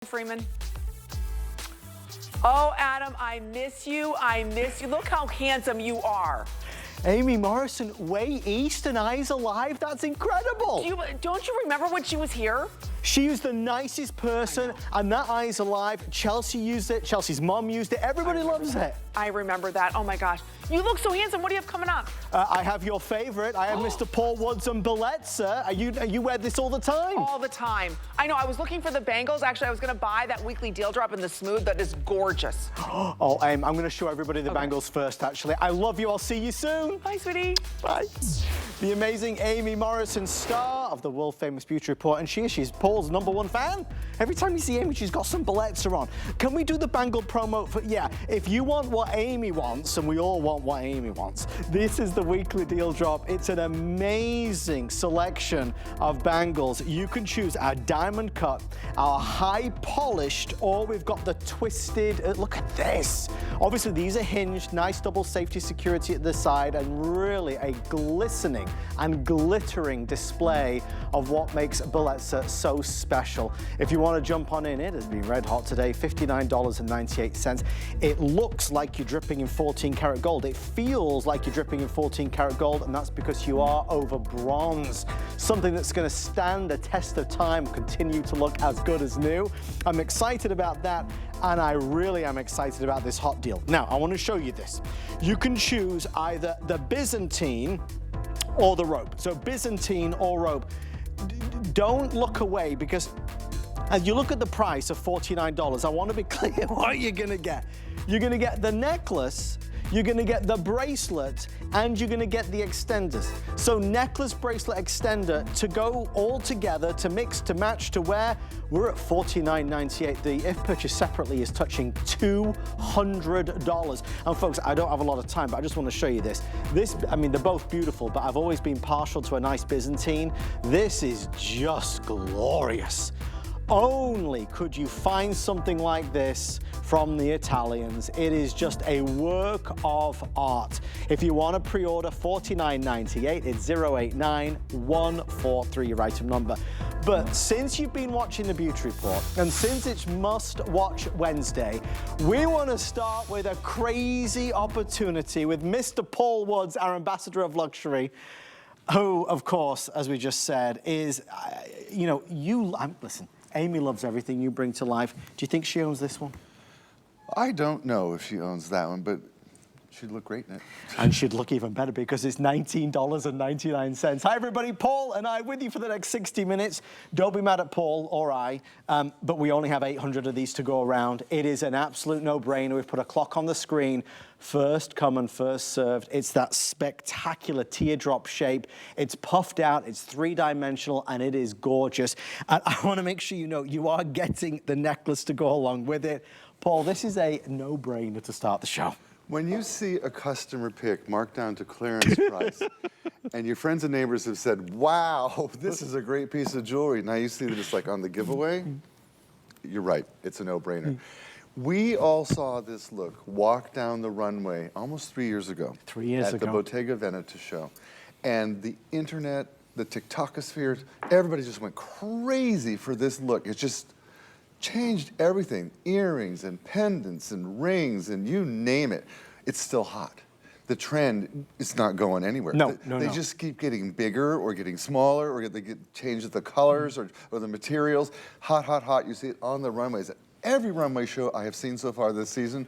Freeman. Oh, Adam, I miss you. I miss you. Look how handsome you are. Amy Morrison, way east and eyes alive. That's incredible. Don't you remember when she was here? She was the nicest person, and that eyes alive. Chelsea used it. Chelsea's mom used it. Everybody loves it. I remember that. Oh my gosh. You look so handsome. What do you have coming up? I have your favorite. I have Mr. Paul Woods and Bellezza. You wear this all the time? All the time. I know. I was looking for the bangles. Actually, I was going to buy that weekly deal drop in the smooth. That is gorgeous. Oh, I'm going to show everybody the bangles first, actually. I love you. I'll see you soon. Bye, sweetie. Bye. The amazing Amy Morrison, star of the world-famous Beauty Report, and she's Paul's #1 fan. Every time you see Amy, she's got some Bellezza on. Can we do the bangle promo for, if you want what Amy wants, and we all want what Amy wants, this is the weekly deal drop. It's an amazing selection of bangles. You can choose our diamond cut, our high polished, or we've got the twisted, look at this. Obviously, these are hinged, nice double safety security at the side, and really a glistening and glittering display of what makes Bellezza so special. If you want to jump on in, it has been red hot today, $59.98. It looks like you're dripping in 14 karat gold. It feels like you're dripping in 14 karat gold, and that's because you are over bronze. Something that's going to stand the test of time, continue to look as good as new. I'm excited about that, and I really am excited about this hot deal. Now, I want to show you this. You can choose either the Byzantine or the rope. So Byzantine or rope. Don't look away, because as you look at the price of $49, I want to be clear what you're going to get. You're going to get the necklace, you're going to get the bracelet, and you're going to get the extenders. So necklace, bracelet, extender to go all together, to mix, to match, to wear. We're at $49.98. The if purchased separately is touching $200. And folks, I don't have a lot of time, but I just want to show you this. I mean, they're both beautiful, but I've always been partial to a nice Byzantine. This is just glorious. Only could you find something like this from the Italians. It is just a work of art. If you want to pre-order, $49.98, it's 089143, your item number. But since you've been watching the Beauty Report, and since it's Must-Watch Wednesday, we want to start with a crazy opportunity with Mr. Paul Woods, our ambassador of luxury, who, of course, as we just said, is, listen, Amy loves everything you bring to life. Do you think she owns this one? I don't know if she owns that one, but she'd look great in it. And she'd look even better because it's $19.99. Hi, everybody. Paul and I with you for the next 60 minutes. Don't be mad at Paul or I, but we only have 800 of these to go around. It is an absolute no-brainer. We've put a clock on the screen. First come and first served. It's that spectacular teardrop shape. It's puffed out, it's three-dimensional, and it is gorgeous. And I want to make sure you know you are getting the necklace to go along with it. Paul, this is a no-brainer to start the show. When you see a customer pick marked down to clearance price, and your friends and neighbors have said, wow, this is a great piece of jewelry. Now you see that it's like on the giveaway, you're right, it's a no-brainer. We all saw this look walk down the runway almost 3 years ago. 3 years ago. At the Bottega Veneta show. And the internet, the TikTokosphere, everybody just went crazy for this look. It just changed everything. Earrings and pendants and rings and you name it. It's still hot. The trend is not going anywhere. They just keep getting bigger or getting smaller, or they get changed the colors or the materials. Hot, hot, hot. You see it on the runways. Every runway show I have seen so far this season,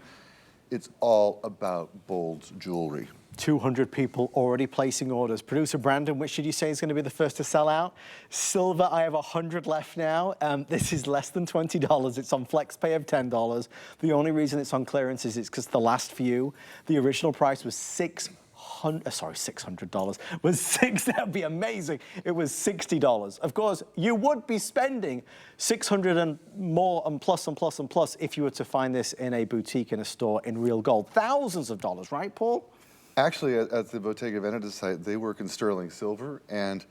it's all about bold jewelry. 200 people already placing orders. Producer Brandon, which did you say is going to be the first to sell out? Silver, I have 100 left now. This is less than $20. It's on FlexPay of $10. The only reason it's on clearance is it's because the last few, the original price was $600, that'd be amazing. It was $60. Of course, you would be spending $600 and more and plus and plus and plus if you were to find this in a boutique, in a store, in real gold. Thousands of dollars, right, Paul? Actually, at the Bottega Veneta site, they work in sterling silver, and a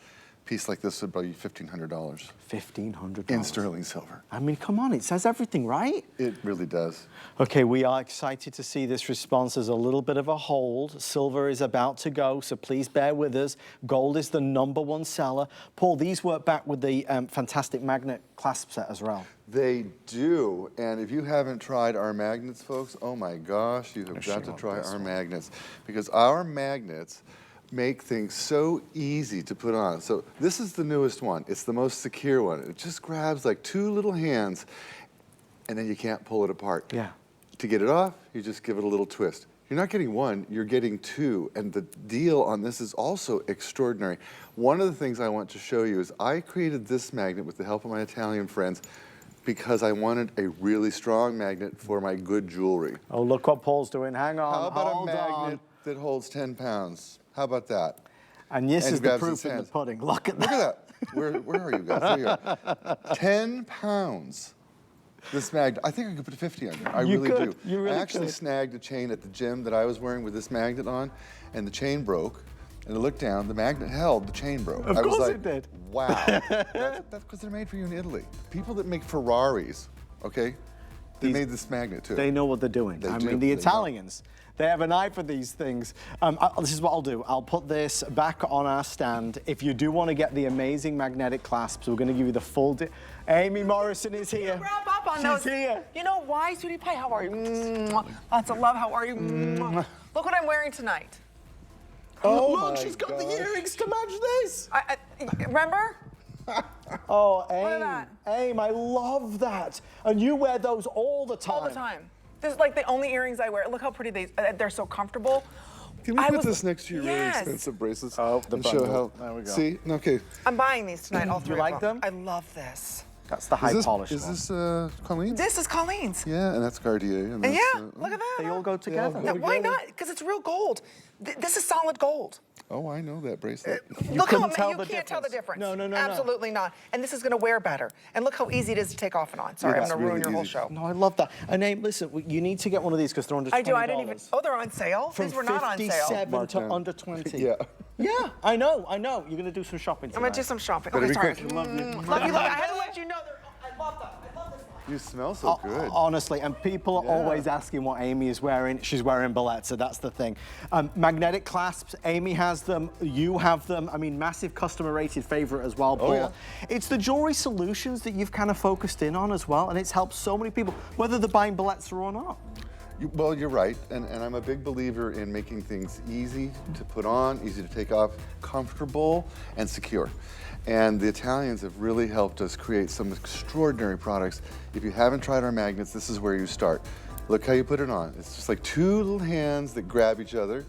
piece like this would be $1,500. $1,500? In sterling silver. I mean, come on, it says everything, right? It really does. Okay, we are excited to see this response. There's a little bit of a hold. Silver is about to go, so please bear with us. Gold is the #1 seller. Paul, these work back with the fantastic magnet clasp set as well. They do, and if you haven't tried our magnets, folks, oh my gosh, you have got to try our magnets, because our magnets make things so easy to put on. So this is the newest one. It's the most secure one. It just grabs like 2 little hands, and then you can't pull it apart. Yeah. To get it off, you just give it a little twist. You're not getting 1, you're getting 2, and the deal on this is also extraordinary. One of the things I want to show you is I created this magnet with the help of my Italian friends because I wanted a really strong magnet for my good jewelry. Oh, look what Paul's doing. Hang on, How about hold a magnet on. that holds 10 pounds? How about that? And this And is the grabs proof his in the hands. pudding. Look at that. Look at that. Where are you guys? There you are. 10 pounds. This magnet, I think I could put 50 on there. I You really could. do. You really I actually could. snagged a chain at the gym that I was wearing with this magnet on, and the chain broke. And I looked down, the magnet held, the chain broke. Of I was course like, it did. wow. That's because they're made for you in Italy. People that make Ferraris, okay, they made this magnet too. They know what they're doing. They I do. mean, the They know. Italians, they have an eye for these things. This is what I'll do. I'll put this back on our stand. If you do want to get the amazing magnetic clasps, we're going to give you the full... Amy Morrison is here. Wrap up on She's those. here. You know why, sweetie pie? How are you? Lots of love. How are you? Look what I'm wearing tonight. Oh Look, my she's got the gosh. earrings to match this. Remember? Oh, at Aim, that. Aim, I love that. And you wear those all the time. All the time. This is like the only earrings I wear. Look how pretty they're so comfortable. Can we put this next to your really Yes. expensive bracelets? Oh, the and show bundle. how, There we go. See, okay. I'm buying these tonight, all 3 You of like them? I love this. That's the high polish Is one. this Colleen's? This is Colleen's. Yeah, and that's Cartier. And And that's, yeah, look at that. They all go together. Yeah, why not? Because it's real gold. This is solid gold. Oh, I know that bracelet. Look how couldn't tell you the can't tell the difference. No, no, no, no. Absolutely not. And this is going to wear better. And look how easy it is to take off and on. Sorry, I'm that's going to ruin really your whole easy. show. No, I love that. And Aim, listen, you need to get one of these because they're under $20. I do. I didn't even. Oh, they're on sale. From These were not on sale. 57 to Markdown. under 20. Yeah. Yeah, I know. You're going to do some shopping I'm tonight. going to do some shopping. Better Okay, be sorry. quick. Love you. Love you. I had to let you know. I love them. I love this one. You smell so good. Honestly, and people are always asking what Amy is wearing. She's wearing Bellezza, that's the thing. Magnetic clasps, Amy has them, you have them. I mean, massive customer rated favorite as well, Paul. yeah. It's the jewelry solutions that you've kind of focused in on as well, and it's helped so many people, whether they're buying Bellezza or not. Well, you're right, and I'm a big believer in making things easy to put on, easy to take off, comfortable, and secure. And the Italians have really helped us create some extraordinary products. If you haven't tried our magnets, this is where you start. Look how you put it on. It's just like 2 little hands that grab each other,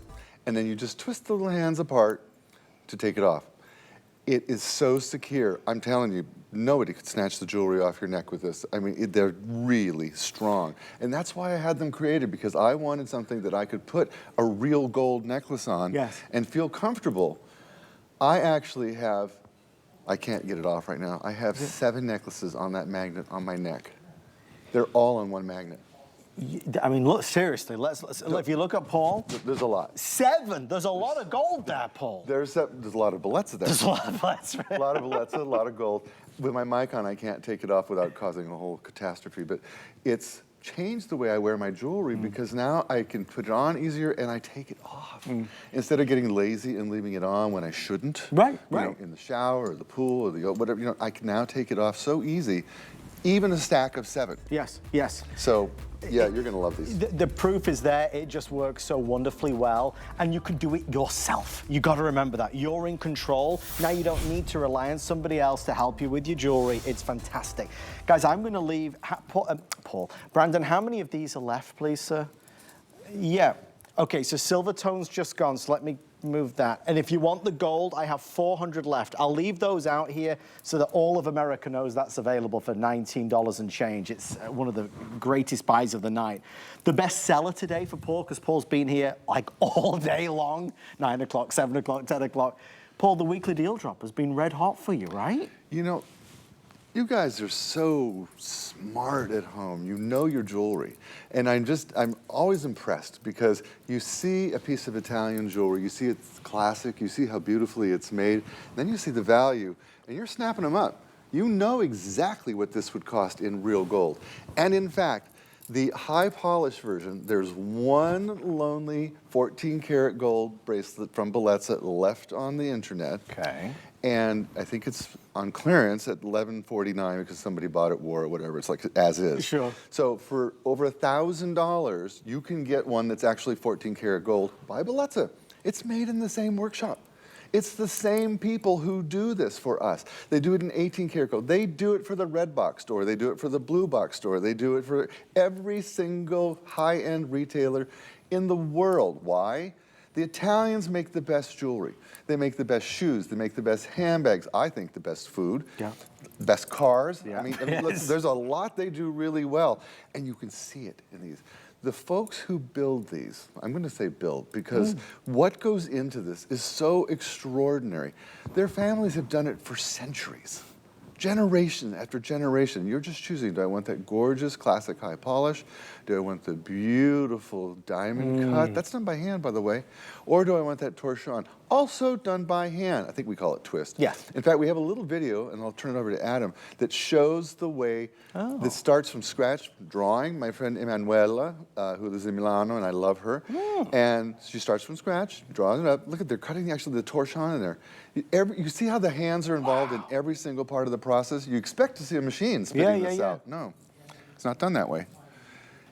and then you just twist the little hands apart to take it off. It is so secure. I'm telling you, nobody could snatch the jewelry off your neck with this. I mean, they're really strong. And that's why I had them created, because I wanted something that I could put a real gold necklace on and feel comfortable. I actually have, I can't get it off right now, I have 7 necklaces on that magnet on my neck. They're all on one magnet. I mean, look, seriously, let's if you look at Paul. There's a lot. 7, there's a lot of gold there, Paul. There's a lot of Bellezza there. There's a lot of Bellezza. A lot of Bellezza, a lot of gold. With my mic on, I can't take it off without causing a whole catastrophe, but it's changed the way I wear my jewelry because now I can put it on easier and I take it off. Instead of getting lazy and leaving it on when I shouldn't. Right, you know, in the shower or the pool or the whatever, you know, I can now take it off so easy, even a stack of 7. Yes, yes. So, yeah, you're gonna love these. The proof is there. It just works so wonderfully well, and you can do it yourself. You got to remember that you're in control. Now you don't need to rely on somebody else to help you with your jewelry. It's fantastic, guys. I'm going to leave. Paul, Brandon, how many of these are left, please, sir? Yeah. Okay, so silver tone's just gone. So let me move that. And if you want the gold, I have 400 left. I'll leave those out here so that all of America knows that's available for $19 and change. It's one of the greatest buys of the night. The best seller today for Paul, because Paul's been here like all day long, 9 o'clock, 7 o'clock, 10 o'clock. Paul, the weekly deal drop has been red hot for you, right? You know, you guys are so smart at home. You know your jewelry. And I'm always impressed because you see a piece of Italian jewelry, you see it's classic, you see how beautifully it's made, then you see the value, and you're snapping them up. You know exactly what this would cost in real gold. And in fact, the high polish version, there's one lonely 14 karat gold bracelet from Bellezza left on the internet. Okay. And I think it's on clearance at $11.49 because somebody bought it, wore it, whatever. It's like as is. Sure. So for over $1,000, you can get one that's actually 14 karat gold by Bellezza. It's made in the same workshop. It's the same people who do this for us. They do it in 18 karat gold. They do it for the red box store. They do it for the blue box store. They do it for every single high-end retailer in the world. Why? The Italians make the best jewelry. They make the best shoes. They make the best handbags. I think the best food. Yeah. Best cars. Yeah. I mean, there's a lot they do really well. And you can see it in these. The folks who build these, I'm going to say build, because what goes into this is so extraordinary. Their families have done it for centuries. Generation after generation. You're just choosing, do I want that gorgeous classic high polish? Do I want the beautiful diamond cut? That's done by hand, by the way. Or do I want that torchon? Also done by hand. I think we call it twist. Yes. In fact, we have a little video, and I'll turn it over to Adam, that shows the way that starts from scratch, drawing. My friend Emanuela, who lives in Milano, and I love her. And she starts from scratch, draws it up. Look at, they're cutting actually the torchon in there. You see how the hands are involved in every single part of the process? You expect to see a machine spitting this out. No, it's not done that way.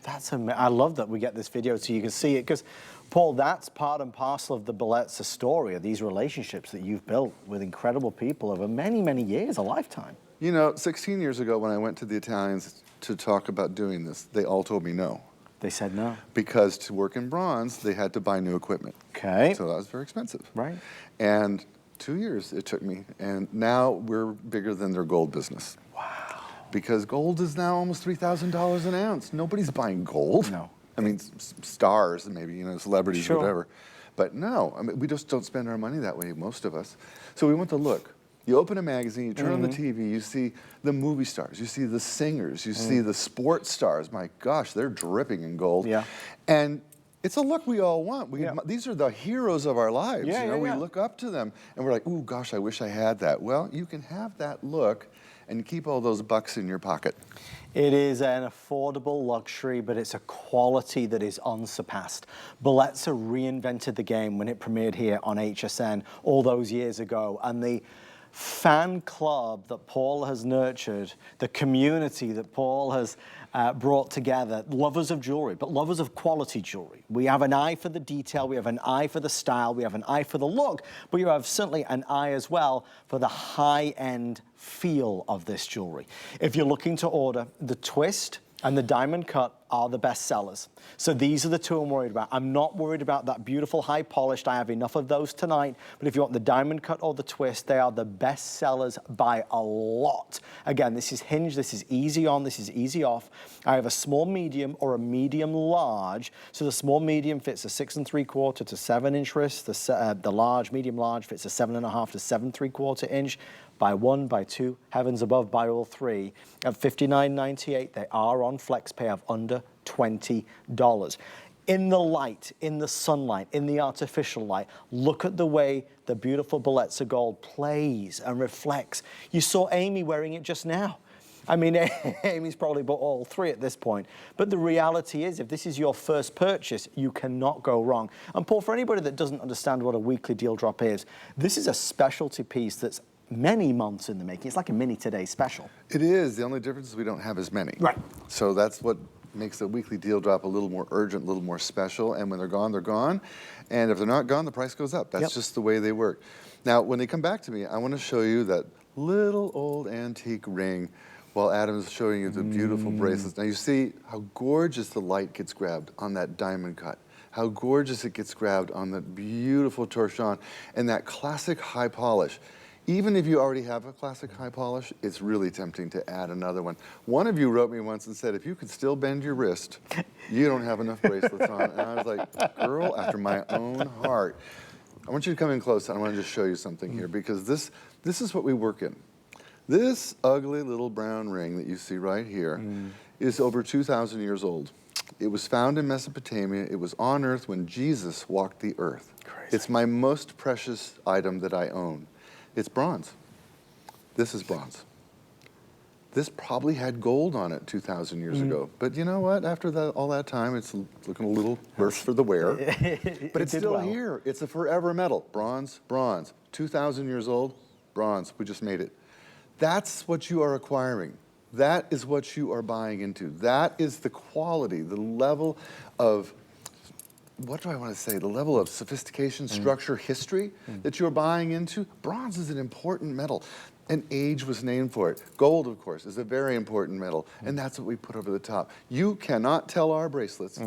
That's amazing. I love that we get this video so you can see it, because Paul, that's part and parcel of the Bellezza story, of these relationships that you've built with incredible people over many, many years, a lifetime. You know, 16 years ago when I went to the Italians to talk about doing this, they all told me no. They said no. Because to work in bronze, they had to buy new equipment. Okay. So that was very expensive. Right. And 2 years it took me, and now we're bigger than their gold business. Wow. Because gold is now almost $3,000 an ounce. Nobody's buying gold. No. I mean, stars, maybe, you know, celebrities, whatever. But no, I mean, we just don't spend our money that way, most of us. So we want the look. You open a magazine, you turn on the TV, you see the movie stars, you see the singers, you see the sports stars. My gosh, they're dripping in gold. Yeah. And it's a look we all want. These are the heroes of our lives. You know, we look up to them, and we're like, ooh, gosh, I wish I had that. Well, you can have that look and keep all those bucks in your pocket. It is an affordable luxury, but it's a quality that is unsurpassed. Bellezza reinvented the game when it premiered here on HSN all those years ago, and the fan club that Paul has nurtured, the community that Paul has brought together, lovers of jewelry, but lovers of quality jewelry. We have an eye for the detail, we have an eye for the style, we have an eye for the look, but you have certainly an eye as well for the high-end feel of this jewelry. If you're looking to order, the twist and the diamond cut are the best sellers. So these are the two I'm worried about. I'm not worried about that beautiful high polished. I have enough of those tonight. But if you want the diamond cut or the twist, they are the best sellers by a lot. Again, this is hinged, this is easy on, this is easy off. I have a small medium or a medium large. So the small medium fits a 6 3/4 to 7 inch wrist. The large, medium large fits a 7.5 to 7 3/4 inch. Buy one, buy two, heavens above, buy all three. At $59.98, they are on FlexPay of under $20. In the light, in the sunlight, in the artificial light, look at the way the beautiful Bellezza gold plays and reflects. You saw Amy wearing it just now. I mean, Amy's probably bought all three at this point. But the reality is, if this is your first purchase, you cannot go wrong. And Paul, for anybody that doesn't understand what a weekly deal drop is, this is a specialty piece that's many months in the making. It's like a mini Today special. It is. The only difference is we don't have as many. Right. So that's what makes the weekly deal drop a little more urgent, a little more special. And when they're gone, they're gone. And if they're not gone, the price goes up. That's just the way they work. Now, when they come back to me, I want to show you that little old antique ring while Adam's showing you the beautiful bracelets. Now, you see how gorgeous the light gets grabbed on that diamond cut. How gorgeous it gets grabbed on that beautiful torchon and that classic high polish. Even if you already have a classic high polish, it's really tempting to add another one. One of you wrote me once and said, if you could still bend your wrist, you don't have enough bracelets on. And I was like, girl, after my own heart. I want you to come in close, and I want to just show you something here, because this is what we work in. This ugly little brown ring that you see right here is over 2,000 years old. It was found in Mesopotamia. It was on earth when Jesus walked the earth. Crazy. It's my most precious item that I own. It's bronze. This is bronze. This probably had gold on it 2,000 years ago. But you know what? After all that time, it's looking a little worse for the wear. But it's still here. It's a forever metal. Bronze, bronze. 2,000 years old. bronze, we just made it. That's what you are acquiring. That is what you are buying into. That is the quality, the level of, what do I want to say? The level of sophistication, structure, history that you're buying into. Bronze is an important metal. And age was named for it. Gold, of course, is a very important metal. And that's what we put over the top. You cannot tell our bracelets,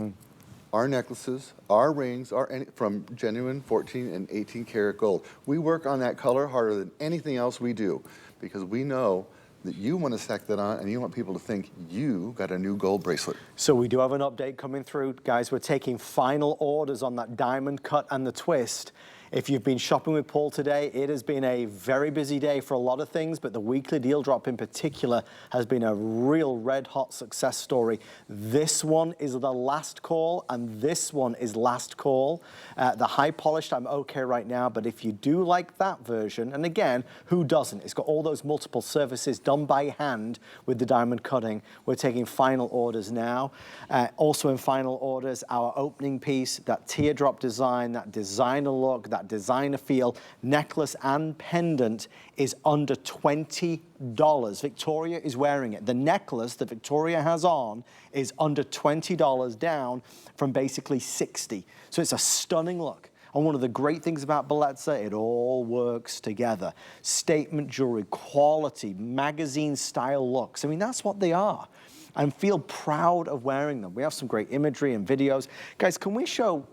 our necklaces, our rings, from genuine 14 and 18 karat gold. We work on that color harder than anything else we do, because we know that you want to stack that on and you want people to think you got a new gold bracelet. So we do have an update coming through. Guys, we're taking final orders on that diamond cut and the twist. If you've been shopping with Paul today, it has been a very busy day for a lot of things, but the weekly deal drop in particular has been a real red hot success story. This one is the last call, and this one is last call. The high polished, I'm okay right now, but if you do like that version, and again, who doesn't? It's got all those multiple surfaces done by hand with the diamond cutting. We're taking final orders now. Also in final orders, our opening piece, that teardrop design, that designer look, that designer feel, necklace and pendant is under $20. Victoria is wearing it. The necklace that Victoria has on is under $20, down from basically $60. So it's a stunning look. And one of the great things about Bellezza, it all works together. Statement jewelry, quality, magazine style looks. I mean, that's what they are. And feel proud of wearing them. We have some great imagery and videos. Guys, can we show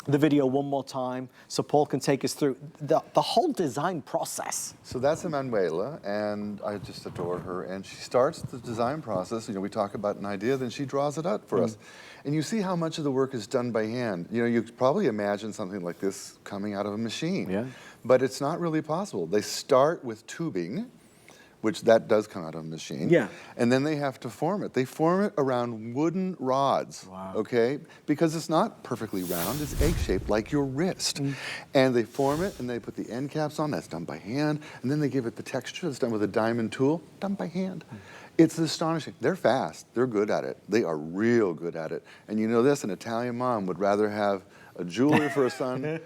the video one more time so Paul can take us through the whole design process? So that's Emanuela, and I just adore her. And she starts the design process. You know, we talk about an idea, then she draws it out for us. And you see how much of the work is done by hand. You know, you could probably imagine something like this coming out of a machine. Yeah. But it's not really possible. They start with tubing, which that does come out of a machine. Yeah. And then they have to form it. They form it around wooden rods, okay? Because it's not perfectly round, it's egg-shaped like your wrist. And they form it and they put the end caps on, that's done by hand, and then they give it the texture that's done with a diamond tool, done by hand. It's astonishing. They're fast, they're good at it. They are real good at it. And you know this, an Italian mom would rather have a jeweler for a son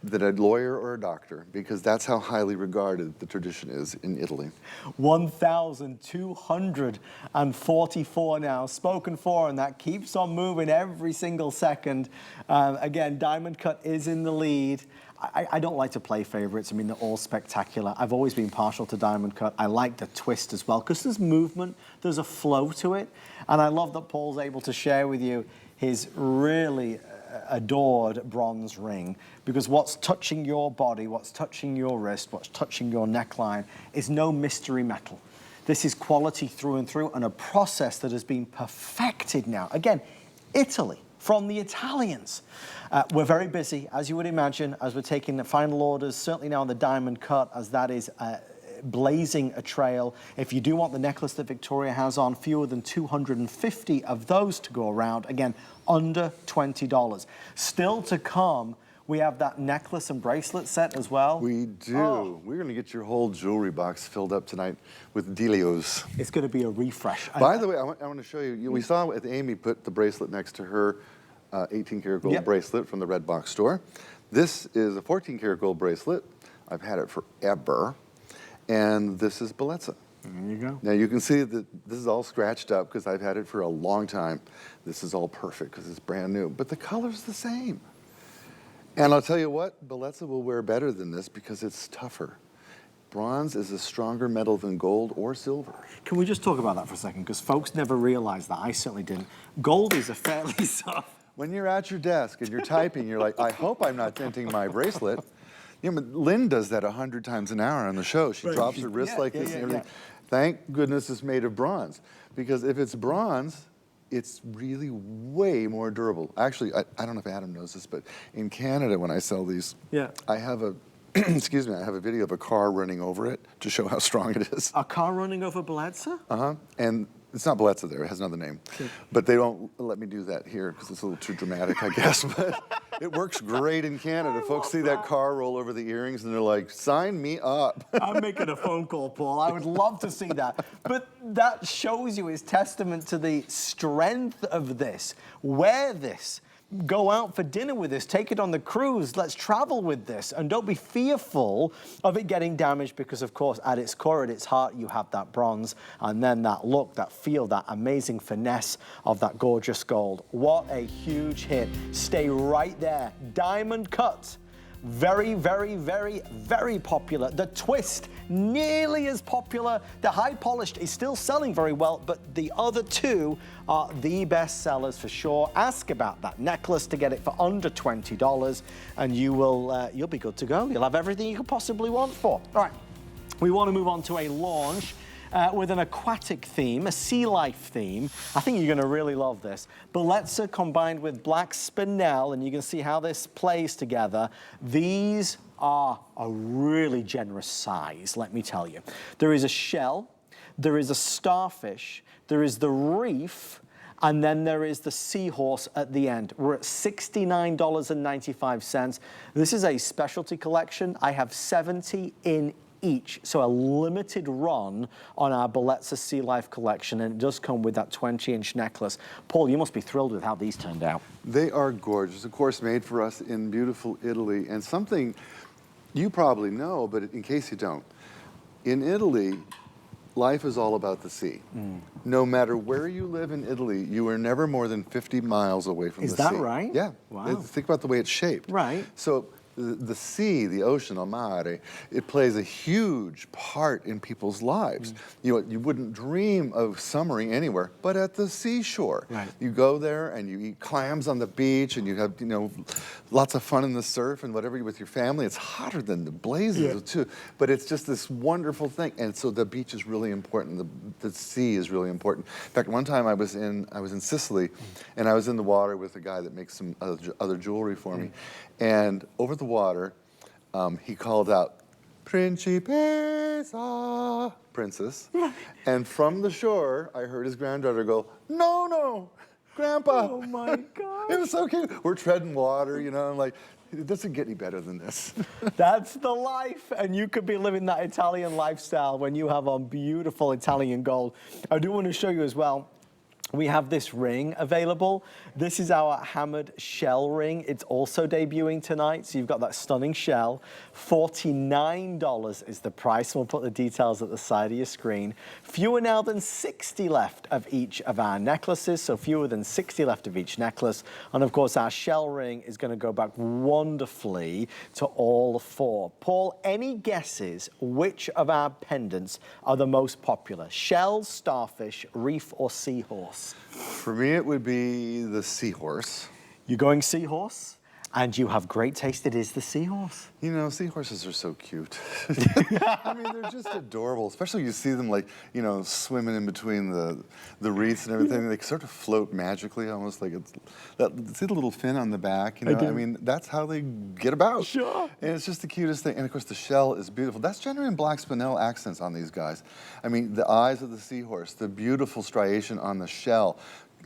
than a lawyer or a doctor, because that's how highly regarded the tradition is in Italy. 1,244 now spoken for, and that keeps on moving every single second. Again, diamond cut is in the lead. I don't like to play favorites. I mean, they're all spectacular. I've always been partial to diamond cut. I like the twist as well, because there's movement, there's a flow to it. And I love that Paul's able to share with you his really adored bronze ring, because what's touching your body, what's touching your wrist, what's touching your neckline is no mystery metal. This is quality through and through, and a process that has been perfected now. Again, Italy, from the Italians. We're very busy, as you would imagine, as we're taking the final orders, certainly now on the diamond cut, as that is blazing a trail. If you do want the necklace that Victoria has on, fewer than 250 of those to go around. Again, under $20. Still to come, we have that necklace and bracelet set as well. We do. Oh. We're going to get your whole jewelry box filled up tonight with Delios. It's going to be a refresh. By the way, I want to show you, we saw Amy put the bracelet next to her 18 karat gold bracelet from the Red Box store. This is a 14 karat gold bracelet. I've had it forever. And this is Bellezza. There you go. Now you can see that this is all scratched up because I've had it for a long time. This is all perfect because it's brand new, but the color's the same. And I'll tell you what, Bellezza will wear better than this because it's tougher. Bronze is a stronger metal than gold or silver. Can we just talk about that for a second? Because folks never realize that. I certainly didn't. Gold is a fairly soft. When you're at your desk and you're typing, you're like, I hope I'm not denting my bracelet. You know, Lynn does that 100 times an hour on the show. She drops her wrist like this and everything. Thank goodness it's made of bronze. Because if it's bronze, it's really way more durable. Actually, I don't know if Adam knows this, but in Canada, when I sell these, I have a, excuse me, I have a video of a car running over it to show how strong it is. A car running over Bellezza? Uh-huh. And it's not Bellezza there, it has another name. But they don't let me do that here because it's a little too dramatic, I guess. But it works great in Canada. Folks see that car roll over the earrings and they're like, sign me up. I'm making a phone call, Paul. I would love to see that. But that shows you, is testament to the strength of this. Wear this. go out for dinner with this, take it on the cruise, let's travel with this, and don't be fearful of it getting damaged because, of course, at its core, at its heart, you have that bronze, and then that look, that feel, that amazing finesse of that gorgeous gold. What a huge hit. Stay right there. Diamond cut. Very, very, very, very popular. The twist, nearly as popular. The high polished is still selling very well, but the other two are the best sellers for sure. Ask about that necklace to get it for under $20, and you'll be good to go. You'll have everything you could possibly want for. All right, we want to move on to a launch with an aquatic theme, a sea life theme. I think you're going to really love this. Bellezza combined with black spinel, and you can see how this plays together. These are a really generous size, let me tell you. There is a shell, there is a starfish, there is the reef, and then there is the seahorse at the end. We're at $69.95. This is a specialty collection. I have 70 in each, so a limited run on our Bellezza Sea Life collection, and it does come with that 20-inch necklace. Paul, you must be thrilled with how these turned out. They are gorgeous, of course, made for us in beautiful Italy, and something you probably know, but in case you don't, in Italy, life is all about the sea. No matter where you live in Italy, you are never more than 50 miles away from the sea. Is that right? Yeah. Wow. Think about the way it's shaped. Right. So the sea, the ocean, il mare, it plays a huge part in people's lives. You know, you wouldn't dream of summering anywhere but at the seashore. Right. You go there and you eat clams on the beach and you have, you know, lots of fun in the surf and whatever with your family. It's hotter than the blazes too, but it's just this wonderful thing. And so the beach is really important. The sea is really important. In fact, one time I was in Sicily, and I was in the water with a guy that makes some other jewelry for me. And over the water, he called out, "Principessa," princess. And from the shore, I heard his granddaughter go, "No, no, Grandpa." Oh my God. It was so cute. We're treading water, you know, I'm like, it doesn't get any better than this. That's the life, and you could be living that Italian lifestyle when you have on beautiful Italian gold. I do want to show you as well, we have this ring available. This is our hammered shell ring. It's also debuting tonight, so you've got that stunning shell. $49 is the price. We'll put the details at the side of your screen. Fewer now than 60 left of each of our necklaces, so fewer than 60 left of each necklace. And of course, our shell ring is going to go back wonderfully to all four. Paul, any guesses which of our pendants are the most popular? Shell, starfish, reef, or seahorse? For me, it would be the seahorse. You're going seahorse, and you have great taste. It is the seahorse. You know, seahorses are so cute. I mean, they're just adorable. Especially you see them like, you know, swimming in between the wreaths and everything. They sort of float magically, almost like it's see the little fin on the back. You know, I mean, that's how they get about. Sure. And it's just the cutest thing. And of course, the shell is beautiful. That's genuine black spinel accents on these guys. I mean, the eyes of the seahorse, the beautiful striation on the shell.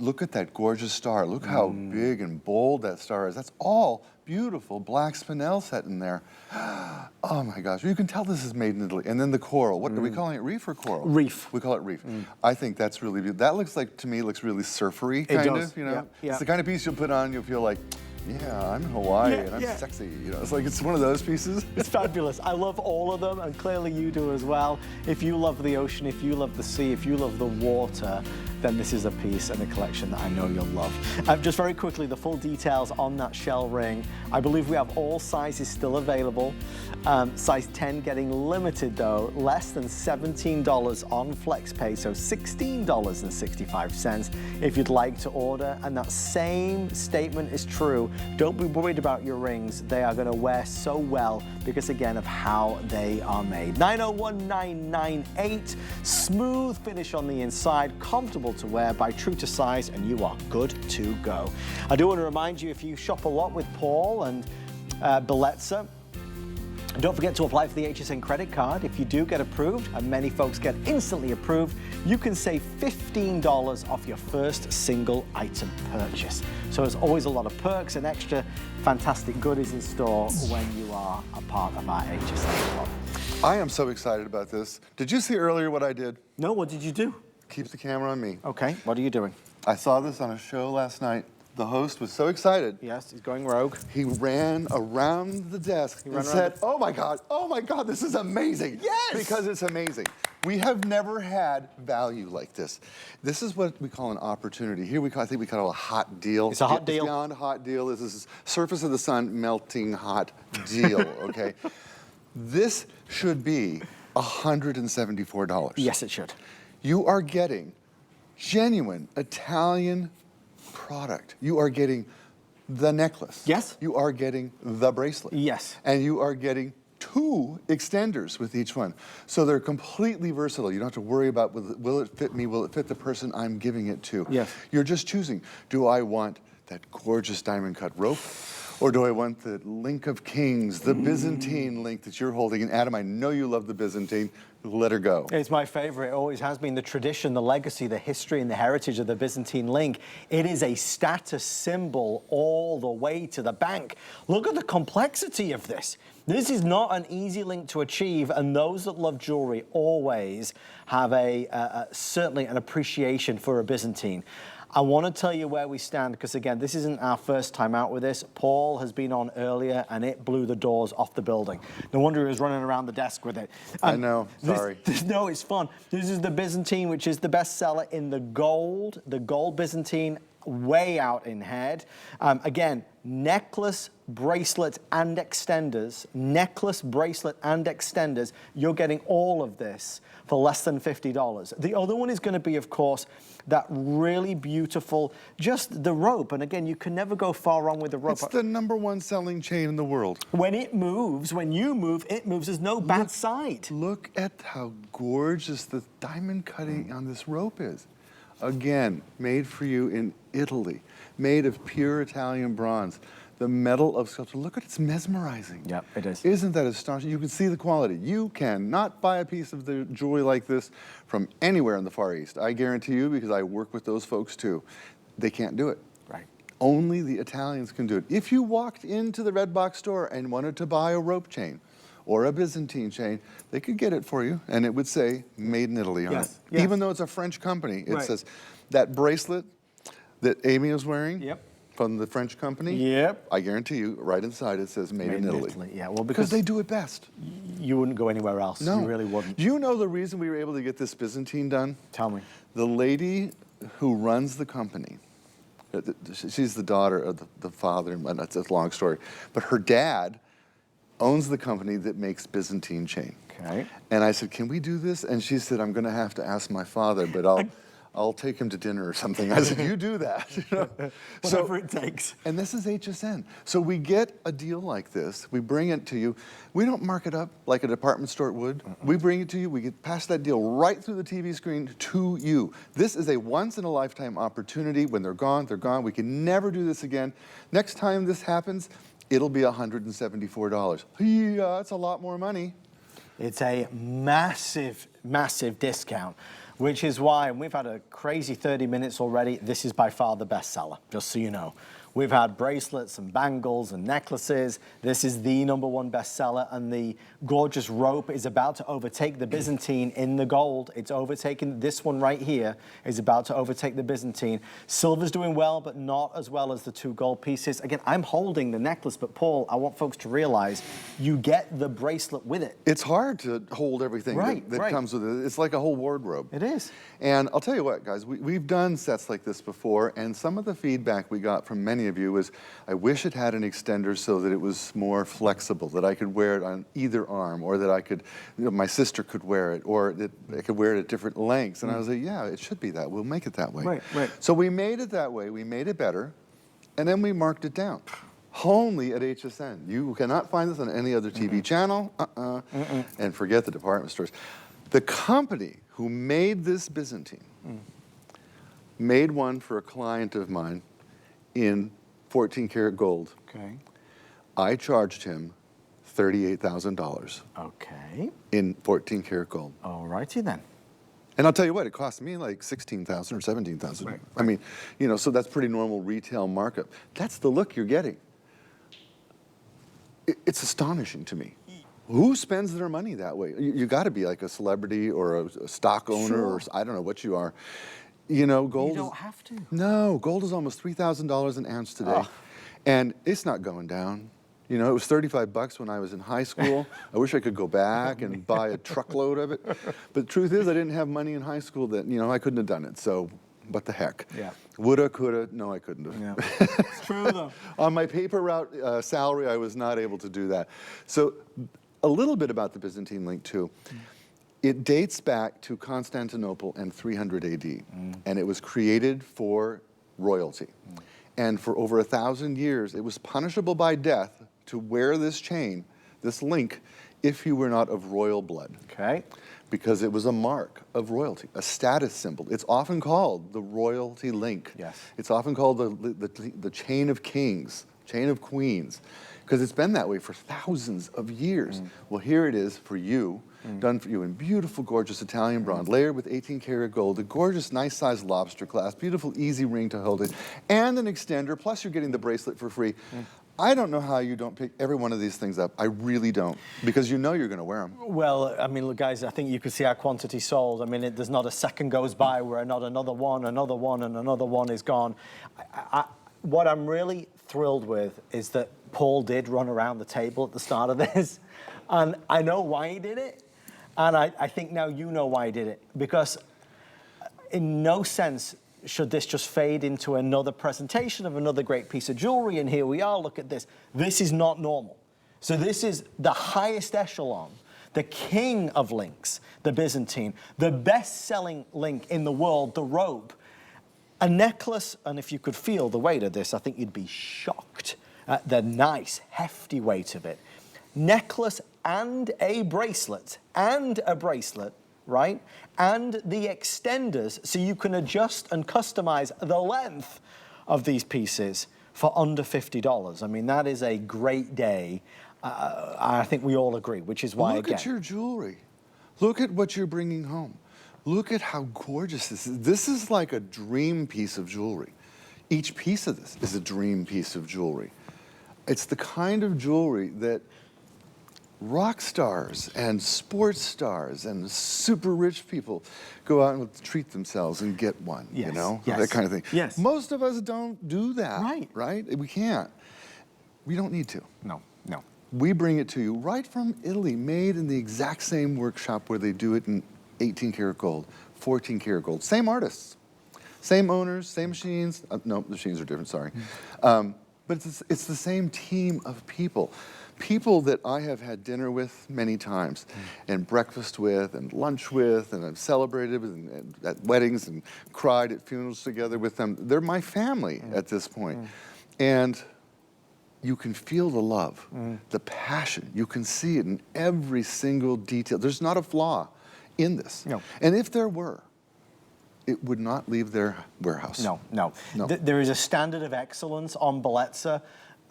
Look at that gorgeous star. Look how big and bold that star is. That's all beautiful black spinel set in there. Oh my gosh, you can tell this is made in Italy. And then the coral, what are we calling it, reef or coral? Reef. We call it reef. I think that's really beautiful. That looks like, to me, looks really surfery kind of, you know? Yeah, yeah. It's the kind of piece you'll put on, you'll feel like, yeah, I'm in Hawaii and I'm sexy. You know, it's like it's one of those pieces. It's fabulous. I love all of them, and clearly you do as well. If you love the ocean, if you love the sea, if you love the water, then this is a piece and a collection that I know you'll love. Just very quickly, the full details on that shell ring. I believe we have all sizes still available. Size 10 getting limited though, less than $17 on FlexPay, so $16.65 if you'd like to order. And that same statement is true. Don't be worried about your rings. They are going to wear so well because, again, of how they are made. 901998, smooth finish on the inside, comfortable to wear, by true to size, and you are good to go. I do want to remind you, if you shop a lot with Paul and Bellezza, don't forget to apply for the HSN credit card. If you do get approved, and many folks get instantly approved, you can save $15 off your first single item purchase. So there's always a lot of perks and extra fantastic goodies in store when you are a part of our HSN club. I am so excited about this. Did you see earlier what I did? No, what did you do? Keep the camera on me. Okay, what are you doing? I saw this on a show last night. the host was so excited. Yes, he's going rogue. He ran around the desk and said, oh my God, this is amazing. Yes! Because it's amazing. We have never had value like this. This is what we call an opportunity. Here I think we call it a hot deal. It's a hot deal. It's beyond a hot deal. This is surface of the sun melting hot deal, okay? This should be $174. Yes, it should. You are getting genuine Italian product. You are getting the necklace. Yes. You are getting the bracelet. Yes. And you are getting 2 extenders with each one. So they're completely versatile. You don't have to worry about will it fit me, will it fit the person I'm giving it to. Yes. You're just choosing, do I want that gorgeous diamond cut rope? Or do I want the link of kings, the Byzantine link that you're holding? And Adam, I know you love the Byzantine. Let her go. It's my favorite. It always has been. The tradition, the legacy, the history, and the heritage of the Byzantine link. It is a status symbol all the way to the bank. Look at the complexity of this. This is not an easy link to achieve, and those that love jewelry always have certainly an appreciation for a Byzantine. I want to tell you where we stand, because again, this isn't our first time out with this. Paul has been on earlier, and it blew the doors off the building. No wonder he was running around the desk with it. I know, sorry. No, it's fun. This is the Byzantine, which is the bestseller in the gold Byzantine, way out in head. Again, necklace, bracelet, and extenders. Necklace, bracelet, and extenders. You're getting all of this for less than $50. The other one is going to be, of course, that really beautiful, just the rope. And again, you can never go far wrong with the rope. It's the #1 selling chain in the world. When it moves, when you move, it moves. There's no bad side. Look at how gorgeous the diamond cutting on this rope is. Again, made for you in Italy, made of pure Italian bronze. The metal of sculpture, look at it, it's mesmerizing. Yep, it is. Isn't that astonishing? You can see the quality. You cannot buy a piece of the jewelry like this from anywhere in the Far East. I guarantee you, because I work with those folks too, they can't do it. Right. Only the Italians can do it. If you walked into the Red Box store and wanted to buy a rope chain or a Byzantine chain, they could get it for you, and it would say, made in Italy on it. Yes. Even though it's a French company, it Right. says, that bracelet that Amy is wearing, Yep. from the French company, Yep. I guarantee you, right inside it says made in Italy. Yeah, well, Because they do it best. you wouldn't go anywhere else. No. You really wouldn't. Do you know the reason we were able to get this Byzantine done? Tell me. The lady who runs the company, she's the daughter of the father, and that's a long story, but her dad owns the company that makes Byzantine chain. Okay. And I said, can we do this? And she said, I'm going to have to ask my father, but I'll take him to dinner or something. I said, you do that. You know? Whatever it takes. And this is HSN. So we get a deal like this. We bring it to you. We don't mark it up like a department store would. We bring it to you. We get past that deal right through the TV screen to you. This is a once-in-a-lifetime opportunity. When they're gone, they're gone. We can never do this again. Next time this happens, it'll be $174. Yeah, that's a lot more money. It's a massive, massive discount, which is why, and we've had a crazy 30 minutes already, this is by far the bestseller, just so you know. We've had bracelets and bangles and necklaces. This is the #1 bestseller, and the gorgeous rope is about to overtake the Byzantine in the gold. It's overtaking, this one right here is about to overtake the Byzantine. Silver's doing well, but not as well as the 2 gold pieces. Again, I'm holding the necklace, but Paul, I want folks to realize you get the bracelet with it. It's hard to hold everything that comes with it. It's like a whole wardrobe. It is. And I'll tell you what, guys, we've done sets like this before, and some of the feedback we got from many of you was, I wish it had an extender so that it was more flexible, that I could wear it on either arm, or that I could, my sister could wear it, or that I could wear it at different lengths. And I was like, yeah, it should be that. We'll make it that way. Right, right. So we made it that way. We made it better, and then we marked it down. Only at HSN. You cannot find this on any other TV channel, and forget the department stores. The company who made this Byzantine made one for a client of mine in 14 karat gold. Okay. I charged him $38,000 Okay. in 14 karat gold. All righty then. And I'll tell you what, it cost me like $16,000 or $17,000. Right. I mean, you know, so that's pretty normal retail markup. That's the look you're getting. It's astonishing to me. Who spends their money that way? You got to be like a celebrity or a stock owner, or I don't know what you are. You know, gold You don't have to. No, gold is almost $3,000 an ounce today. Oh. And it's not going down. You know, it was 35 bucks when I was in high school. I wish I could go back and buy a truckload of it. But the truth is, I didn't have money in high school that, you know, I couldn't have done it. So, what the heck? Yeah. Woulda, coulda, no, I couldn't have. Yeah. It's true, though. On my paper route salary, I was not able to do that. So, a little bit about the Byzantine link, too. It dates back to Constantinople in 300 AD, and it was created for royalty. And for over 1,000 years, it was punishable by death to wear this chain, this link, if you were not of royal blood. Okay. Because it was a mark of royalty, a status symbol. It's often called the royalty link. Yes. It's often called the chain of kings, chain of queens, because it's been that way for thousands of years. Well, here it is for you, done for you in beautiful, gorgeous Italian bronze, layered with 18-karat gold, a gorgeous, nice-sized lobster clasp, beautiful, easy ring to hold it, and an extender, plus you're getting the bracelet for free. I don't know how you don't pick every one of these things up. I really don't, because you know you're going to wear them. Well, I mean, look, guys, I think you can see our quantity sold. I mean, there's not a second goes by where not another one, and another one is gone. What I'm really thrilled with is that Paul did run around the table at the start of this, and I know why he did it, and I think now you know why he did it, because in no sense should this just fade into another presentation of another great piece of jewelry, and here we are, look at this. This is not normal. So this is the highest echelon, the king of links, the Byzantine, the best-selling link in the world, the robe. A necklace, and if you could feel the weight of this, I think you'd be shocked at the nice, hefty weight of it. Necklace and a bracelet, right? And the extenders, so you can adjust and customize the length of these pieces for under $50. I mean, that is a great day. I think we all agree, which is why, Look at your jewelry. Look at what you're bringing home. Look at how gorgeous this is. This is like a dream piece of jewelry. Each piece of this is a dream piece of jewelry. It's the kind of jewelry that rock stars and sports stars and super rich people go out and treat themselves and get one, yes, you know? yes, that kind of thing. Yes. Most of us don't do that, right? We can't. We don't need to. No, no. We bring it to you right from Italy, made in the exact same workshop where they do it in 18 karat gold, 14 karat gold. Same artists, same owners, same machines. No, the machines are different, sorry. But it's the same team of people. People that I have had dinner with many times, and breakfast with, and lunch with, and I've celebrated with, and at weddings, and cried at funerals together with them. They're my family at this point. And you can feel the love, the passion. You can see it in every single detail. There's not a flaw in this. No. And if there were, it would not leave their warehouse. No, no. There is a standard of excellence on Bellezza.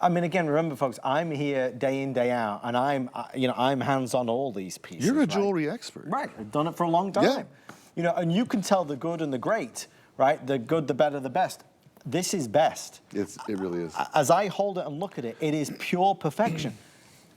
I mean, again, remember, folks, I'm here day in, day out, and I'm hands on all these pieces. You're a jewelry expert. Right, I've done it for a long time. Yeah. You know, and you can tell the good and the great, right? The good, the better, the best. This is best. It really is. As I hold it and look at it, it is pure perfection.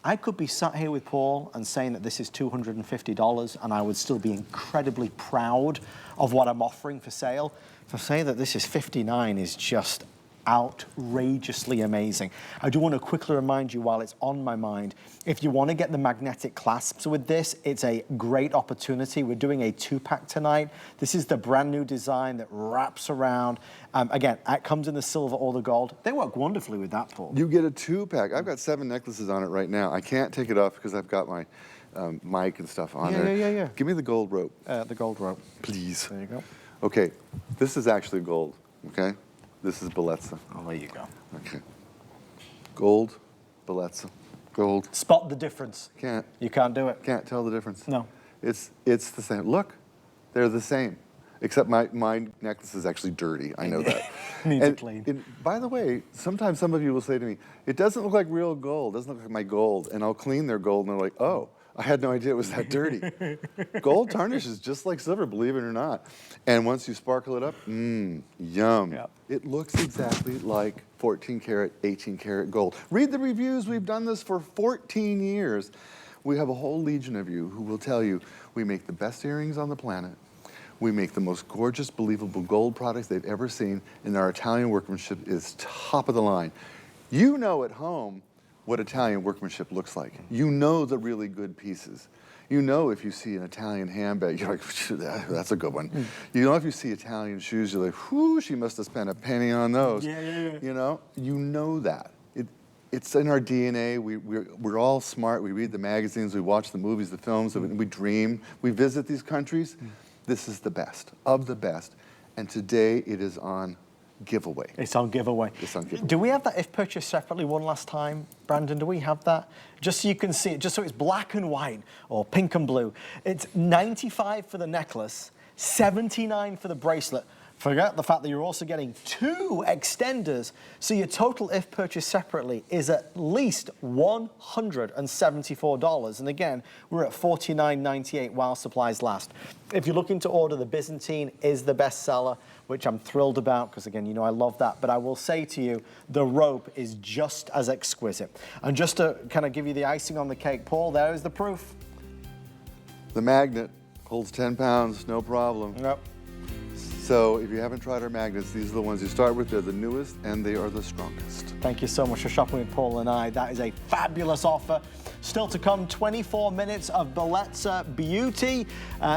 I could be sat here with Paul and saying that this is $250, and I would still be incredibly proud of what I'm offering for sale. To say that this is $59 is just outrageously amazing. I do want to quickly remind you, while it's on my mind, if you want to get the magnetic clasps with this, it's a great opportunity. We're doing a 2-pack tonight. This is the brand new design that wraps around. Again, it comes in the silver or the gold. They work wonderfully with that, Paul. You get a 2-pack. I've got 7 necklaces on it right now. I can't take it off because I've got my mic and stuff on there. Yeah. Give me the gold rope. The gold rope. Please. There you go. Okay, this is actually gold, okay? This is Bellezza. Oh, there you go. Okay. Gold, Bellezza, gold. Spot the difference. Can't. You can't do it. Can't tell the difference. No. It's the same. Look, they're the same. Except my necklace is actually dirty. I know that. Needs it clean. By the way, sometimes some of you will say to me, it doesn't look like real gold. It doesn't look like my gold. And I'll clean their gold and they're like, oh, I had no idea it was that dirty. Gold tarnishes just like silver, believe it or not. And once you sparkle it up, yum. Yep. It looks exactly like 14 karat, 18 karat gold. Read the reviews. We've done this for 14 years. We have a whole legion of you who will tell you we make the best earrings on the planet. We make the most gorgeous, believable gold products they've ever seen, and our Italian workmanship is top of the line. You know at home what Italian workmanship looks like. You know the really good pieces. You know if you see an Italian handbag, you're like, that's a good one. You know if you see Italian shoes, you're like, whoo, she must have spent a penny on those. You know that. It's in our DNA. We're all smart. We read the magazines, we watch the movies, the films, we dream. We visit these countries. This is the best of the best. And today it is on giveaway. It's on giveaway. It's on giveaway. Do we have that if purchased separately one last time? Brandon, do we have that? Just so you can see it, just so it's black and white or pink and blue. It's $95 for the necklace, $79 for the bracelet. Forget the fact that you're also getting 2 extenders, so your total, if purchased separately, is at least $174. And again, we're at $49.98 while supplies last. If you're looking to order, the Byzantine is the best seller, which I'm thrilled about, because again, you know I love that. But I will say to you, the rope is just as exquisite. And just to kind of give you the icing on the cake, Paul, there is the proof. The magnet holds 10 pounds, no problem. Yep. So if you haven't tried our magnets, these are the ones you start with. They're the newest and they are the strongest. Thank you so much for shopping with Paul and I. That is a fabulous offer. Still to come, 24 minutes of Bellezza beauty.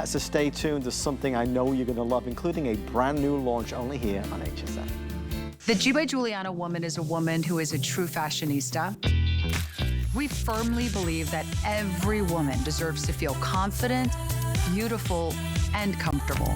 So stay tuned. There's something I know you're going to love, including a brand new launch only here on HSN. The G by Giuliana woman is a woman who is a true fashionista. We firmly believe that every woman deserves to feel confident, beautiful, and comfortable.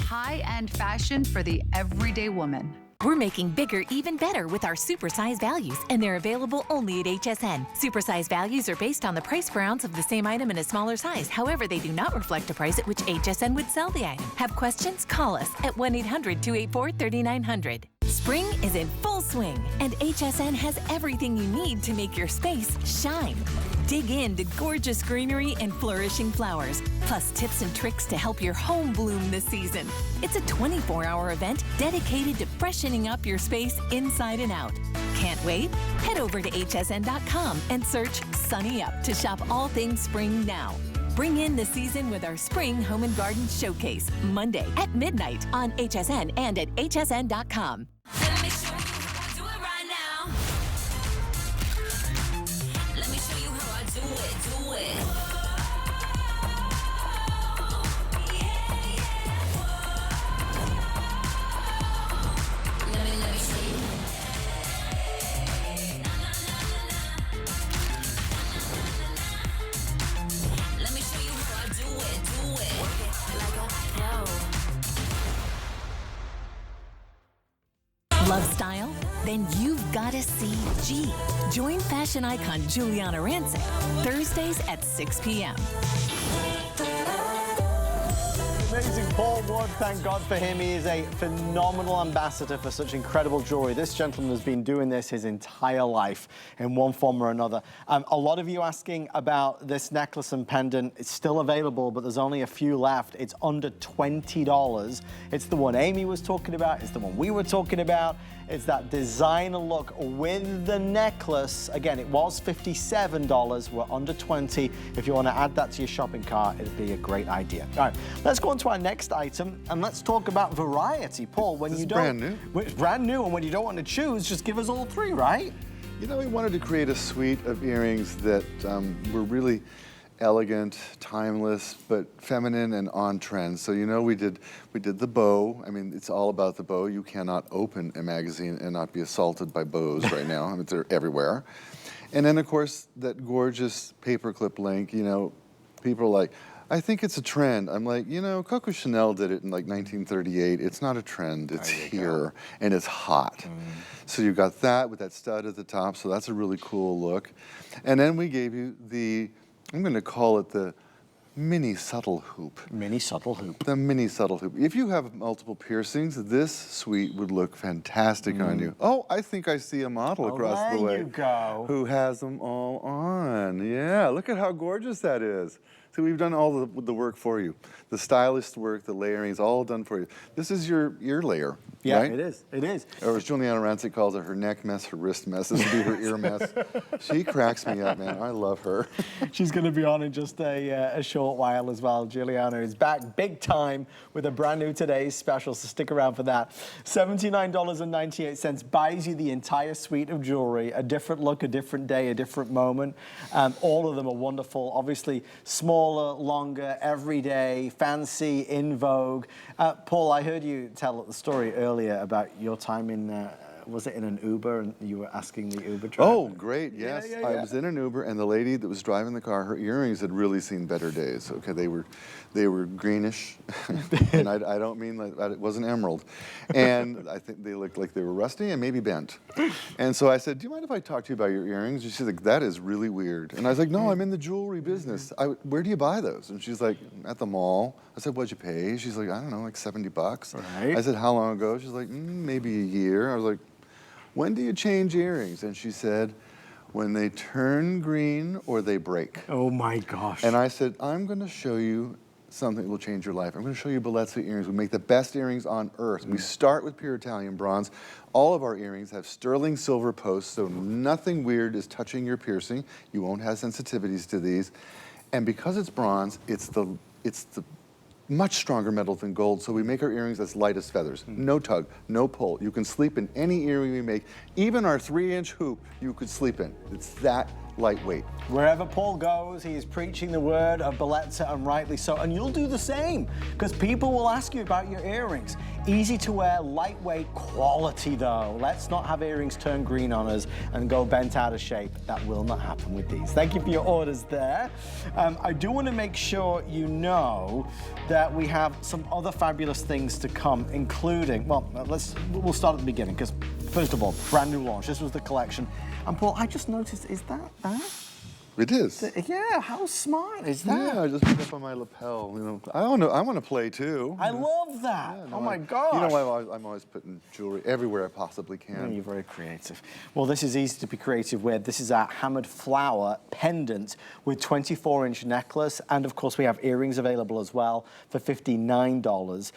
High-end fashion for the everyday woman. We're making bigger even better with our supersize values, and they're available only at HSN. Supersize values are based on the price per ounce of the same item in a smaller size. However, they do not reflect a price at which HSN would sell the item. Have questions? Call us at 1-800-284-3900. Spring is in full swing, and HSN has everything you need to make your space shine. Dig into gorgeous greenery and flourishing flowers, plus tips and tricks to help your home bloom this season. It's a 24-hour event dedicated to freshening up your space inside and out. Can't wait? Head over to hsn.com and search Sunny Up to shop all things spring now. Bring in the season with our Spring Home and Garden Showcase, Monday at midnight on HSN and at hsn.com. Let me show you how I do it right now. Let me show you how I do it, Let me show you. Let me show you how I do it, Work it like a pro. Love style? Then you've got to see G. Join fashion icon Giuliana Rancic Thursdays at 6 p.m. Amazing Paul Ward, thank God for him. He is a phenomenal ambassador for such incredible jewelry. This gentleman has been doing this his entire life in one form or another. A lot of you asking about this necklace and pendant. It's still available, but there's only a few left. It's under $20. It's the one Amy was talking about. It's the one we were talking about. It's that designer look with the necklace. Again, it was $57. We're under $20. If you want to add that to your shopping cart, it'd be a great idea. All right, let's go on to our next item and let's talk about variety. Paul, when you don't... brand new. It's brand new, and when you don't want to choose, just give us all 3, right? You know, we wanted to create a suite of earrings that were really elegant, timeless, but feminine and on trend. So, you know, we did the bow. I mean, it's all about the bow. You cannot open a magazine and not be assaulted by bows right now. I mean, they're everywhere. And then, of course, that gorgeous paperclip link. You know, people are like, I think it's a trend. I'm like, you know, Coco Chanel did it in like 1938. It's not a trend. It's here, and it's hot. So you got that with that stud at the top. So that's a really cool look. And then we gave you the, I'm going to call it the mini subtle hoop. Mini subtle hoop. The mini subtle hoop. If you have multiple piercings, this suite would look fantastic on you. Oh, I think I see a model across the way. There you go. Who has them all on. Yeah, look at how gorgeous that is. So we've done all the work for you. The stylist work, the layering is all done for you. This is your ear layer. Yeah, right? it is. It is. Or as Juliana Rancic calls it, her neck mess, her wrist mess. This would be her ear mess. She cracks me up, man. I love her. She's going to be on in just a short while as well. Juliana is back big time with a brand new Today's Special, so stick around for that. $79.98 buys you the entire suite of jewelry, a different look, a different day, a different moment. All of them are wonderful. Obviously, smaller, longer, everyday, fancy, in vogue. Paul, I heard you tell the story earlier about your time in, was it in an Uber, and you were asking the Uber driver? Oh, great, yes. Yeah. I was in an Uber, and the lady that was driving the car, her earrings had really seen better days. Okay, they were greenish, and I don't mean like it wasn't emerald. And I think they looked like they were rusty and maybe bent. And so I said, do you mind if I talk to you about your earrings? And she's like, that is really weird. And I was like, no, I'm in the jewelry business. Where do you buy those? And she's like, at the mall. I said, what'd you pay? She's like, I don't know, like $70. Right. I said, how long ago? She's like, maybe a year. I was like, when do you change earrings? And she said, when they turn green or they break. Oh my gosh. And I said, I'm going to show you something that will change your life. I'm going to show you Bellezza earrings. We make the best earrings on earth. We start with pure Italian bronze. All of our earrings have sterling silver posts, so nothing weird is touching your piercing. You won't have sensitivities to these. And because it's bronze, it's the much stronger metal than gold, so we make our earrings as light as feathers. No tug, no pull. You can sleep in any earring we make. Even our 3-inch hoop, you could sleep in. It's that lightweight. Wherever Paul goes, he is preaching the word of Bellezza, and rightly so. And you'll do the same, because people will ask you about your earrings. Easy to wear, lightweight, quality though. Let's not have earrings turn green on us and go bent out of shape. That will not happen with these. Thank you for your orders there. I do want to make sure you know that we have some other fabulous things to come, including, well, we'll start at the beginning, because first of all, brand new launch. This was the collection. And Paul, I just noticed, is that? It is. Yeah, how smart is that? Yeah, I just put it up on my lapel. You know, I want to play too. I love that. Yeah, no, oh my gosh. You know, I'm always putting jewelry everywhere I possibly can. You're very creative. Well, this is easy to be creative with. This is our hammered flower pendant with 24-inch necklace. And of course, we have earrings available as well for $59.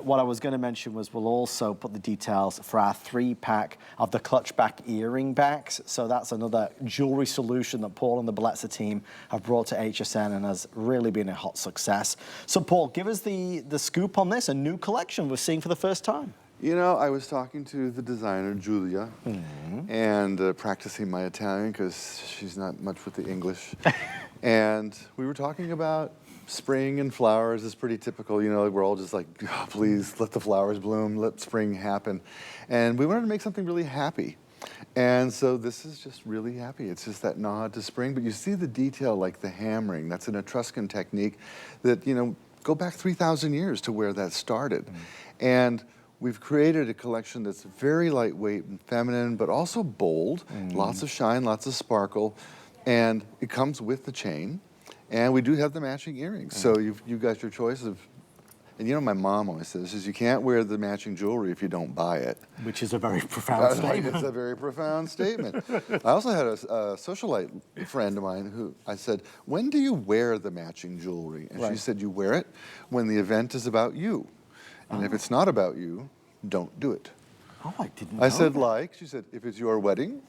What I was going to mention was we'll also put the details for our 3-pack of the clutch back earring backs. So that's another jewelry solution that Paul and the Bellezza team have brought to HSN and has really been a hot success. So Paul, give us the scoop on this, a new collection we're seeing for the first time. You know, I was talking to the designer, Julia, and practicing my Italian because she's not much with the English. And we were talking about spring and flowers is pretty typical. You know, we're all just like, oh, please let the flowers bloom, let spring happen. And we wanted to make something really happy. And so this is just really happy. It's just that nod to spring. But you see the detail, like the hammering. That's an Etruscan technique that, you know, go back 3,000 years to where that started. And we've created a collection that's very lightweight and feminine, but also bold. Lots of shine, lots of sparkle. And it comes with the chain. And we do have the matching earrings. So you've got your choice of. And you know, my mom always says, you can't wear the matching jewelry if you don't buy it. Which is a very profound statement. It's a very profound statement. I also had a socialite friend of mine who I said, when do you wear the matching jewelry? And she said, you wear it when the event is about you. And if it's not about you, don't do it. Oh, I didn't know I said, that. she said, if it's your wedding,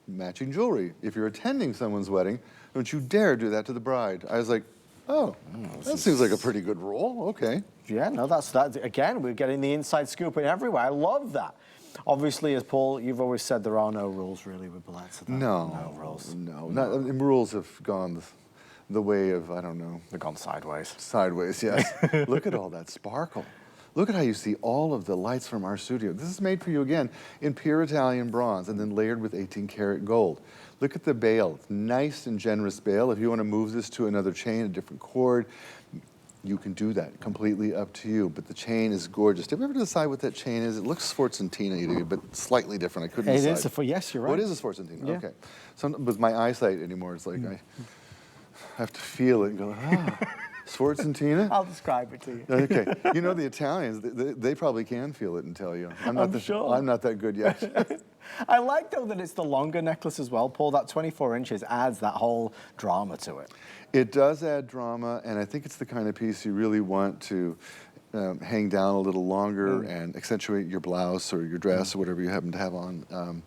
matching jewelry. If you're attending someone's wedding, don't you dare do that to the bride. I was like, oh, that seems like a pretty good rule. Okay. Yeah, no, that's again, we're getting the inside scoop in everywhere. I love that. Obviously, as Paul, you've always said there are no rules really with Bellezza. No rules. No, rules have gone the way of, I don't know. They've gone sideways. Sideways, yes. Look at all that sparkle. Look at how you see all of the lights from our studio. This is made for you again in pure Italian bronze and then layered with 18-karat gold. Look at the bail, nice and generous bail. If you want to move this to another chain, a different cord, you can do that, completely up to you. But the chain is gorgeous. Did we ever decide what that chain is? It looks Sforzentina to me, but slightly different. I couldn't decide. It is, yes, you're right. What is a Sforzentina? Yeah. Okay. With my eyesight anymore, it's like I have to feel it and go, Sforzentina? I'll describe it to you. Okay. You know, the Italians, they probably can feel it and tell you. I'm sure. I'm not that good yet. I like, though, that it's the longer necklace as well, Paul. That 24 inches adds that whole drama to it. It does add drama, and I think it's the kind of piece you really want to hang down a little longer and accentuate your blouse or your dress or whatever you happen to have on.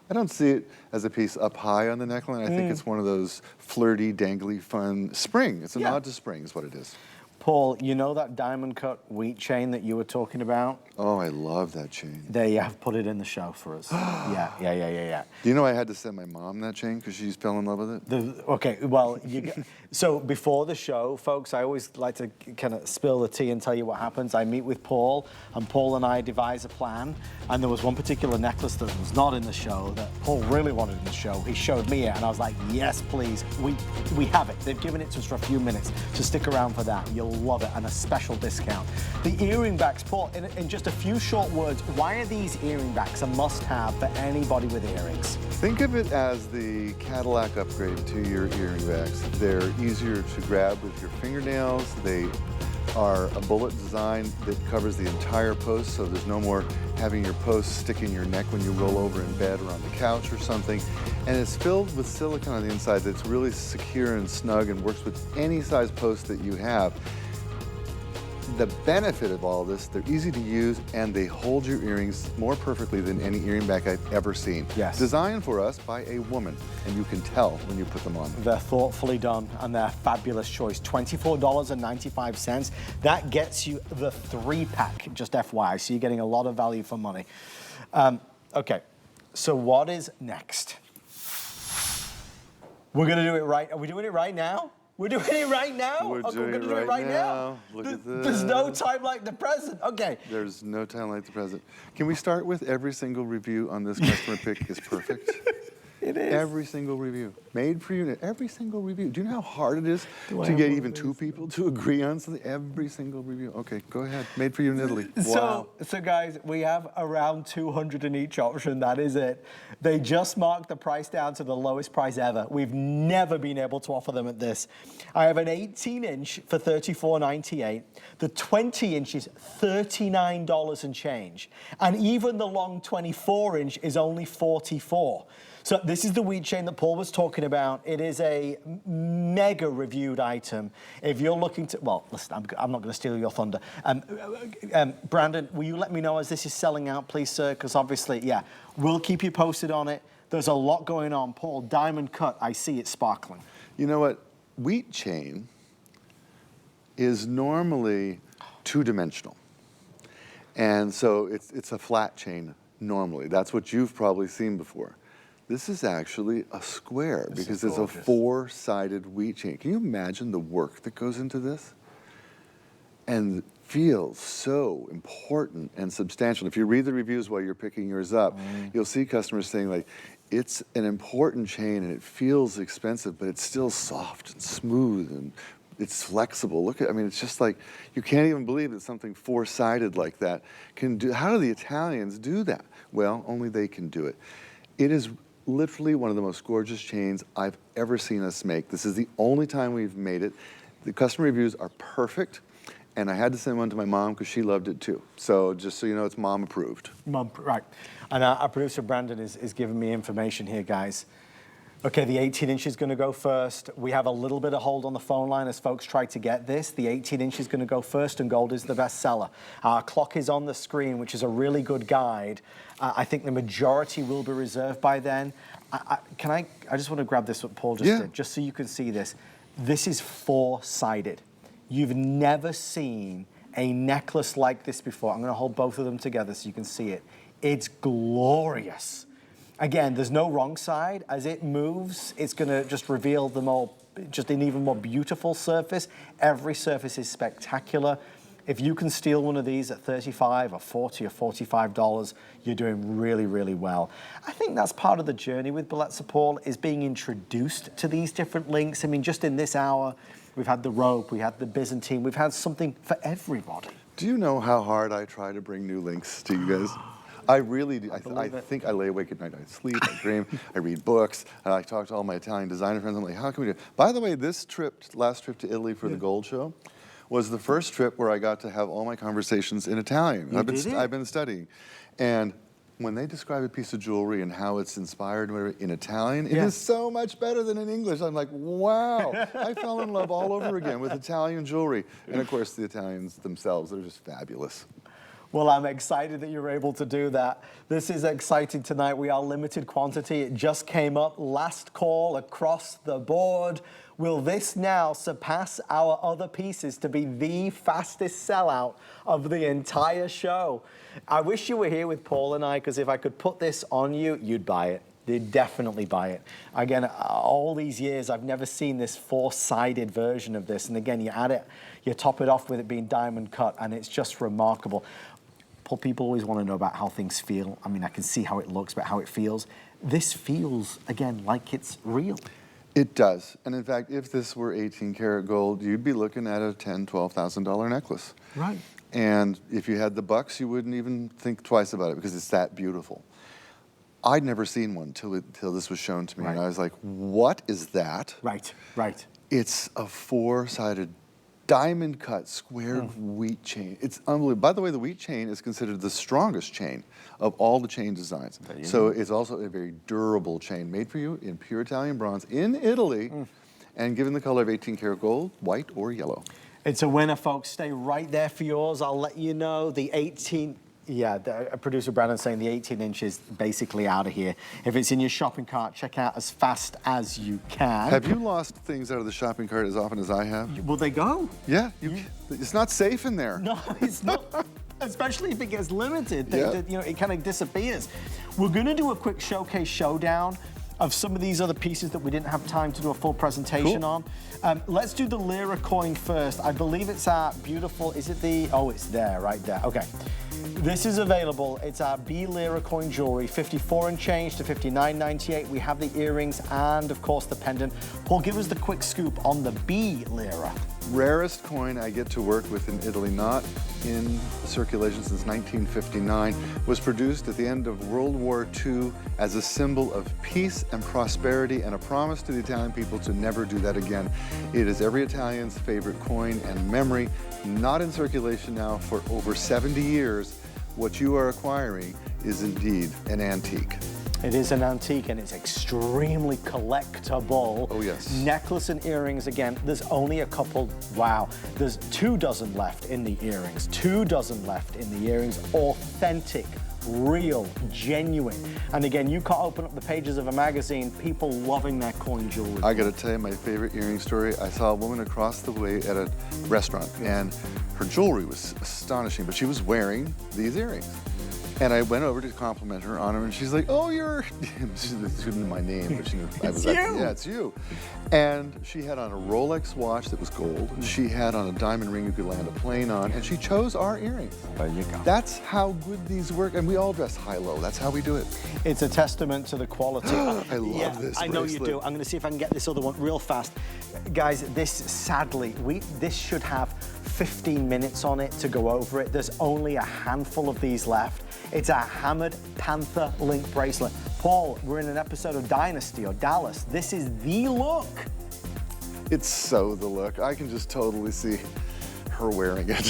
I don't see it as a piece up high on the neckline. I think it's one of those flirty, dangly, fun spring. It's a nod to spring is what it is. Paul, you know that diamond cut wheat chain that you were talking about? Oh, I love that chain. They have put it in the show for us. Yeah. Do you know I had to send my mom that chain because she fell in love with it? Okay, well, so before the show, folks, I always like to kind of spill the tea and tell you what happens. I meet with Paul, and Paul and I devise a plan, and there was one particular necklace that was not in the show that Paul really wanted in the show. He showed me it, and I was like, yes, please, we have it. They've given it to us for a few minutes, so stick around for that. You'll love it, and a special discount. The earring backs, Paul, in just a few short words, why are these earring backs a must-have for anybody with earrings? Think of it as the Cadillac upgrade to your earring backs. They're easier to grab with your fingernails. They are a bullet design that covers the entire post, so there's no more having your post stick in your neck when you roll over in bed or on the couch or something. And it's filled with silicone on the inside that's really secure and snug and works with any size post that you have. The benefit of all this, they're easy to use and they hold your earrings more perfectly than any earring back I've ever seen. Yes. Designed for us by a woman, and you can tell when you put them on. They're thoughtfully done and they're fabulous choice. $24.95. That gets you the 3-pack, just FYI, so you're getting a lot of value for money. Okay, so what is next? We're gonna do it right. Are we doing it right now? We're doing it right now? We're Okay, doing gonna it do it right right now. Look at There's no this. time like the present. Okay. There's no time like the present. Can we start with every single review on this customer pick is perfect? It is. Every single review. Made for you. Every single review. Do you know how hard it is to get even 2 people to agree on something? Every single review. Okay, go ahead. Made for you in Italy. Wow. So guys, we have around 200 in each option. That is it. They just marked the price down to the lowest price ever. We've never been able to offer them at this. I have an 18-inch for $34.98. The 20-inch is $39 and change. And even the long 24-inch is only $44. So this is the wheat chain that Paul was talking about. It is a mega reviewed item. If you're looking to, well, listen, I'm not going to steal your thunder. Brandon, will you let me know as this is selling out, please, sir? Because obviously, yeah, we'll keep you posted on it. There's a lot going on. Paul, diamond cut, I see it sparkling. You know what? Wheat chain is normally 2-dimensional. And so it's a flat chain normally. That's what you've probably seen before. This is actually a square because it's a 4-sided wheat chain. Can you imagine the work that goes into this? And feels so important and substantial. If you read the reviews while you're picking yours up, you'll see customers saying like, it's an important chain and it feels expensive, but it's still soft and smooth and it's flexible. Look at, I mean, it's just like, you can't even believe that something 4-sided like that can do, how do the Italians do that? Well, only they can do it. It is literally one of the most gorgeous chains I've ever seen us make. This is the only time we've made it. The customer reviews are perfect, and I had to send one to my mom because she loved it too. So just so you know, it's mom approved. Mom, right. And our producer Brandon is giving me information here, guys. Okay, the 18-inch is going to go first. We have a little bit of hold on the phone line as folks try to get this. The 18-inch is going to go first, and gold is the best seller. Our clock is on the screen, which is a really good guide. I think the majority will be reserved by then. I just want to grab this, what Paul just did, just so you can see this. This is 4-sided. You've never seen a necklace like this before. I'm going to hold both of them together so you can see it. It's glorious. Again, there's no wrong side. As it moves, it's going to just reveal just an even more beautiful surface. Every surface is spectacular. If you can steal one of these at $35 or $40 or $45, you're doing really, really well. I think that's part of the journey with Bellezza, Paul, is being introduced to these different links. I mean, just in this hour, we've had the rope, we had the Byzantine, we've had something for everybody. Do you know how hard I try to bring new links to you guys? I really do. I think I lay awake at night. I sleep, I dream, I read books, and I talk to all my Italian designer friends. I'm like, how can we do it? By the way, this trip, last trip to Italy for the Gold Show, was the first trip where I got to have all my conversations in Italian. I've been studying. And when they describe a piece of jewelry and how it's inspired in Italian, it is so much better than in English. I'm like, wow. I fell in love all over again with Italian jewelry. And of course, the Italians themselves, they're just fabulous. Well, I'm excited that you're able to do that. This is exciting tonight. We are limited quantity. It just came up. Last call across the board. Will this now surpass our other pieces to be the fastest sellout of the entire show? I wish you were here with Paul and I, because if I could put this on you, you'd buy it. You'd definitely buy it. Again, all these years, I've never seen this four-sided version of this. And again, you add it, you top it off with it being diamond cut, and it's just remarkable. Paul, people always want to know about how things feel. I mean, I can see how it looks, but how it feels. This feels, again, like it's real. It does. And in fact, if this were 18 karat gold, you'd be looking at a $10,000, $12,000 necklace. Right. And if you had the bucks, you wouldn't even think twice about it because it's that beautiful. I'd never seen one till this was shown to me. Right. And I was like, what is that? Right, right. It's a four-sided diamond cut square wheat chain. It's unbelievable. By the way, the wheat chain is considered the strongest chain of all the chain designs. So it's also a very durable chain made for you in pure Italian bronze in Italy and given the color of 18 karat gold, white or yellow. It's a winner, folks. Stay right there for yours. I'll let you know the 18... Yeah, producer Brandon saying the 18 inches basically out of here. If it's in your shopping cart, check out as fast as you can. Have you lost things out of the shopping cart as often as I have? Will they go? Yeah, it's not safe in there. No, it's not. Especially if it gets limited, you know, it kind of disappears. We're going to do a quick showcase showdown of some of these other pieces that we didn't have time to do a full presentation on. Let's do the lira coin first. I believe it's our beautiful, is it the, oh, it's there, right there. Okay. This is available. It's our B lira coin jewelry, 54 and change to 59.98. We have the earrings and, of course, the pendant. Paul, give us the quick scoop on the B lira. Rarest coin I get to work with in Italy, not in circulation since 1959, was produced at the end of World War II as a symbol of peace and prosperity and a promise to the Italian people to never do that again. It is every Italian's favorite coin and memory, not in circulation now for over 70 years. What you are acquiring is indeed an antique. It is an antique and it's extremely collectible. Oh, yes. Necklace and earrings, again, there's only a couple, wow. There's 2 dozen left in the earrings, 2 dozen left in the earrings, authentic, real, genuine. And again, you can't open up the pages of a magazine, people loving their coin jewelry. I gotta tell you my favorite earring story. I saw a woman across the way at a restaurant and her jewelry was astonishing, but she was wearing these earrings. And I went over to compliment her on them, and she's like, "Oh, you're," she didn't know my name, but she knew I was like, "Yeah, it's you." And she had on a Rolex watch that was gold. She had on a diamond ring you could land a plane on, and she chose our earrings. There you go. That's how good these work, and we all dress high-low. That's how we do it. It's a testament to the quality. I love this I know you bracelet. do. I'm going to see if I can get this other one real fast. Guys, this, sadly, this should have 15 minutes on it to go over it. There's only a handful of these left. It's a hammered Panther link bracelet. Paul, we're in an episode of Dynasty or Dallas. This is the look. It's so the look. I can just totally see her wearing it.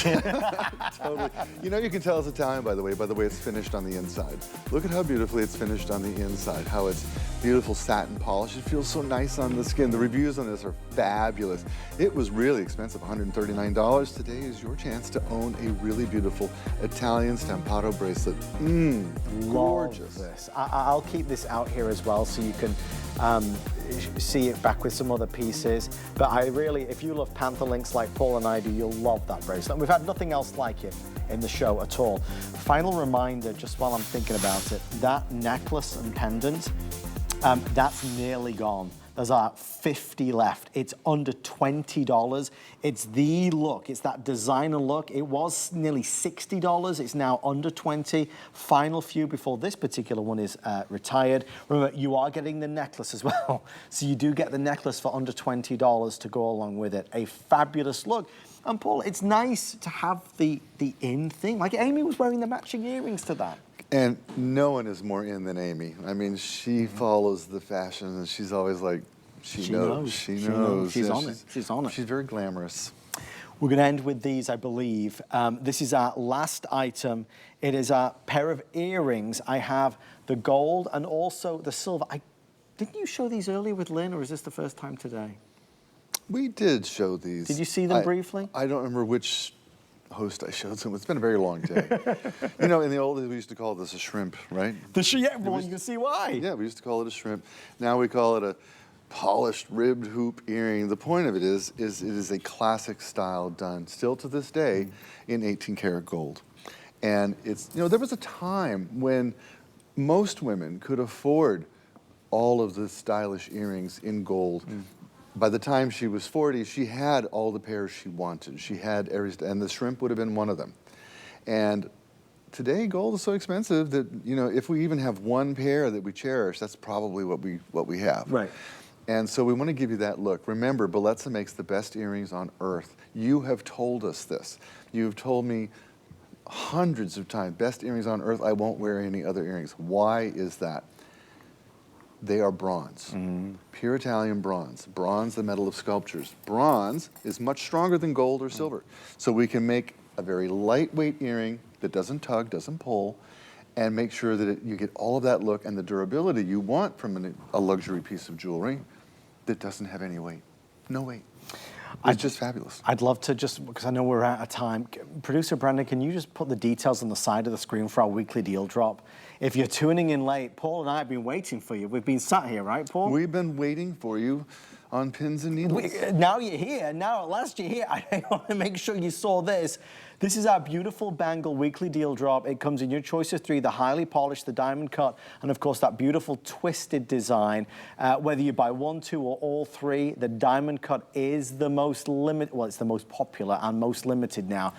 Totally. You know, you can tell it's Italian, by the way it's finished on the inside. Look at how beautifully it's finished on the inside, how it's beautiful satin polish. It feels so nice on the skin. The reviews on this are fabulous. It was really expensive, $139. Today is your chance to own a really beautiful Italian stampato bracelet. Gorgeous. Love this. I'll keep this out here as well so you can see it back with some other pieces. But I really, if you love Panther links like Paul and I do, you'll love that bracelet. We've had nothing else like it in the show at all. Final reminder, just while I'm thinking about it, that necklace and pendant, that's nearly gone. There's 50 left. It's under $20. It's the look. It's that designer look. It was nearly $60. It's now under $20. Final few before this particular one is retired. Remember, you are getting the necklace as well. So you do get the necklace for under $20 to go along with it. A fabulous look. And Paul, it's nice to have the in thing. Like Amy was wearing the matching earrings to that. And no one is more in than Amy. I mean, she follows the fashion, and she's always like, she knows. She's on it. She's on it. She's very glamorous. We're going to end with these, I believe. This is our last item. It is a pair of earrings. I have the gold and also the silver. Didn't you show these earlier with Lynn, or is this the first time today? We did show these. Did you see them briefly? I don't remember which host I showed them. It's been a very long day. You know, in the old days, we used to call this a shrimp, right? Yeah, well, you can see why. Yeah, we used to call it a shrimp. Now we call it a polished ribbed hoop earring. The point of it is it is a classic style done still to this day in 18 karat gold. And it's, you know, there was a time when most women could afford all of the stylish earrings in gold. By the time she was 40, she had all the pairs she wanted. She had every, and the shrimp would have been one of them. And today, gold is so expensive that, you know, if we even have one pair that we cherish, that's probably what we have. Right. And so we want to give you that look. Remember, Bellezza makes the best earrings on earth. You have told us this. You've told me hundreds of times, best earrings on earth, I won't wear any other earrings. Why is that? They are bronze, pure Italian bronze. Bronze, the metal of sculptures. Bronze is much stronger than gold or silver. So we can make a very lightweight earring that doesn't tug, doesn't pull, and make sure that you get all of that look and the durability you want from a luxury piece of jewelry that doesn't have any weight. No weight. It's just fabulous. I'd love to just, because I know we're out of time, Producer Brandon, can you just put the details on the side of the screen for our weekly deal drop? If you're tuning in late, Paul and I have been waiting for you. We've been sat here, right, Paul? We've been waiting for you on pins and needles. Now you're here. Now at last you're here. I want to make sure you saw this. This is our beautiful bangle weekly deal drop. It comes in your choice of three, the highly polished, the diamond cut, and of course that beautiful twisted design. Whether you buy one, two, or all three, the diamond cut is the most limited, well, it's the most popular and most limited now.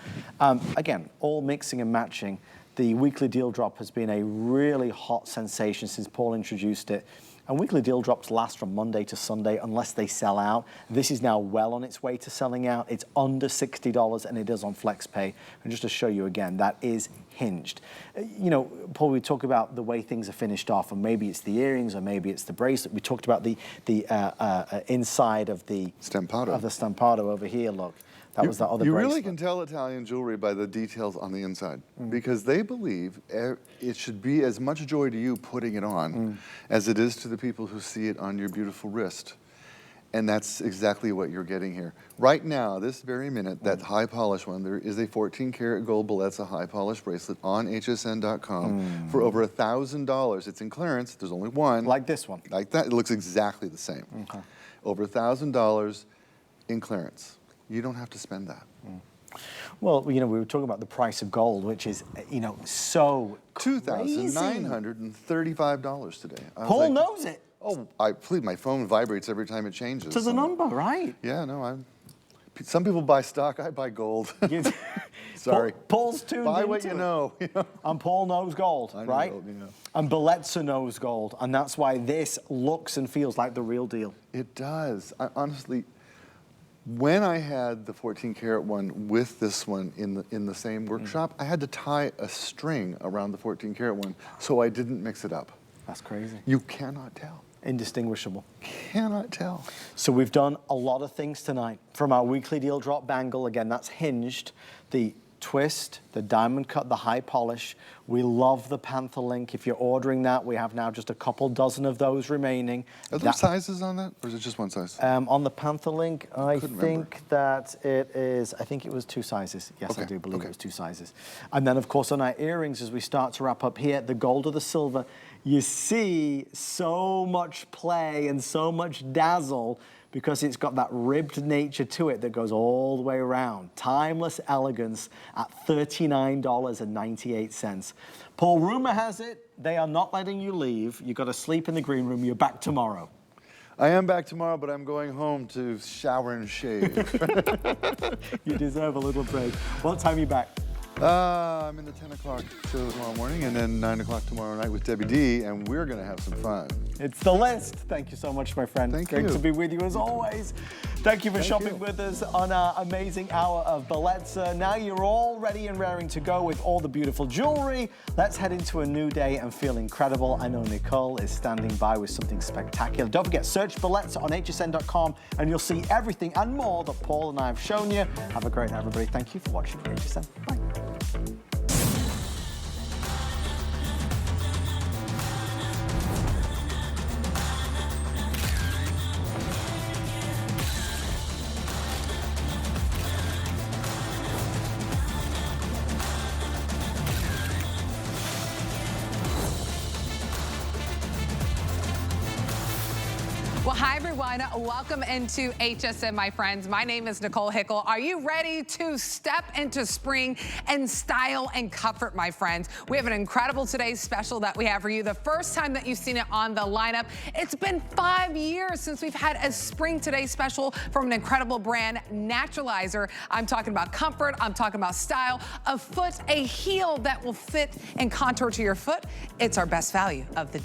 Again, all mixing and matching. The weekly deal drop has been a really hot sensation since Paul introduced it. And weekly deal drops last from Monday to Sunday unless they sell out. This is now well on its way to selling out. It's under $60 and it is on FlexPay. And just to show you again, that is hinged. You know, Paul, we talk about the way things are finished off, and maybe it's the earrings or maybe it's the bracelet. We talked about the inside of the stampado. Of the stampado over here, look. That was that other bracelet. You really can tell Italian jewelry by the details on the inside because they believe it should be as much joy to you putting it on as it is to the people who see it on your beautiful wrist. And that's exactly what you're getting here. Right now, this very minute, that high polish one, there is a 14 karat gold Bellezza high polish bracelet on hsn.com for over $1,000. It's in clearance. There's only one. Like this one. Like that. It looks exactly the same. Okay. Over $1,000 in clearance. You don't have to spend that. Well, you know, we were talking about the price of gold, which is, you know, so $2,935 today. Paul knows it. Oh, please, my phone vibrates every time it changes. To the number, right? Yeah, no, some people buy stock, I buy gold. Sorry. Paul's tuned buy into what you know. And Paul knows gold, right? Gold, yeah. And Bellezza knows gold, and that's why this looks and feels like the real deal. It does. Honestly, when I had the 14 karat one with this one in the same workshop, I had to tie a string around the 14 karat one so I didn't mix it up. That's crazy. You cannot tell. Indistinguishable. Cannot tell. So we've done a lot of things tonight. From our weekly deal drop bangle, again, that's hinged, the twist, the diamond cut, the high polish. We love the Panther Link. If you're ordering that, we have now just a couple dozen of those remaining. Are there sizes on that, or is it just one size? On the Panther Link, I think that it is, I think it was two sizes. Yes, okay. I do believe it was two sizes. And then, of course, on our earrings, as we start to wrap up here, the gold or the silver, you see so much play and so much dazzle because it's got that ribbed nature to it that goes all the way around. Timeless elegance at $39.98. Paul, rumor has it, they are not letting you leave. You've got to sleep in the green room. You're back tomorrow. I am back tomorrow, but I'm going home to shower and shave. You deserve a little break. What time are you back? I'm in the 10 o'clock show tomorrow morning and then 9 o'clock tomorrow night with Debbie D, and we're going to have some fun. It's the list. Thank you so much, my friend. Thank Great you. to be with you as always. Thank you for shopping with us on our amazing hour of Bellezza. Now you're all ready and raring to go with all the beautiful jewelry. Let's head into a new day and feel incredible. I know Nicole is standing by with something spectacular. Don't forget, search Bellezza on hsn.com and you'll see everything and more that Paul and I have shown you. Have a great night, everybody. Thank you for watching HSN. Bye. Well, hi, everyone. Welcome into HSN, my friends. My name is Nicole Hickle. Are you ready to step into spring and style and comfort, my friends? We have an incredible today's special that we have for you. The first time that you've seen it on the lineup. It's been 5 years since we've had a spring today special from an incredible brand, Naturalizer. I'm talking about comfort. I'm talking about style. A heel that will fit and contour to your foot. It's our best value of the day.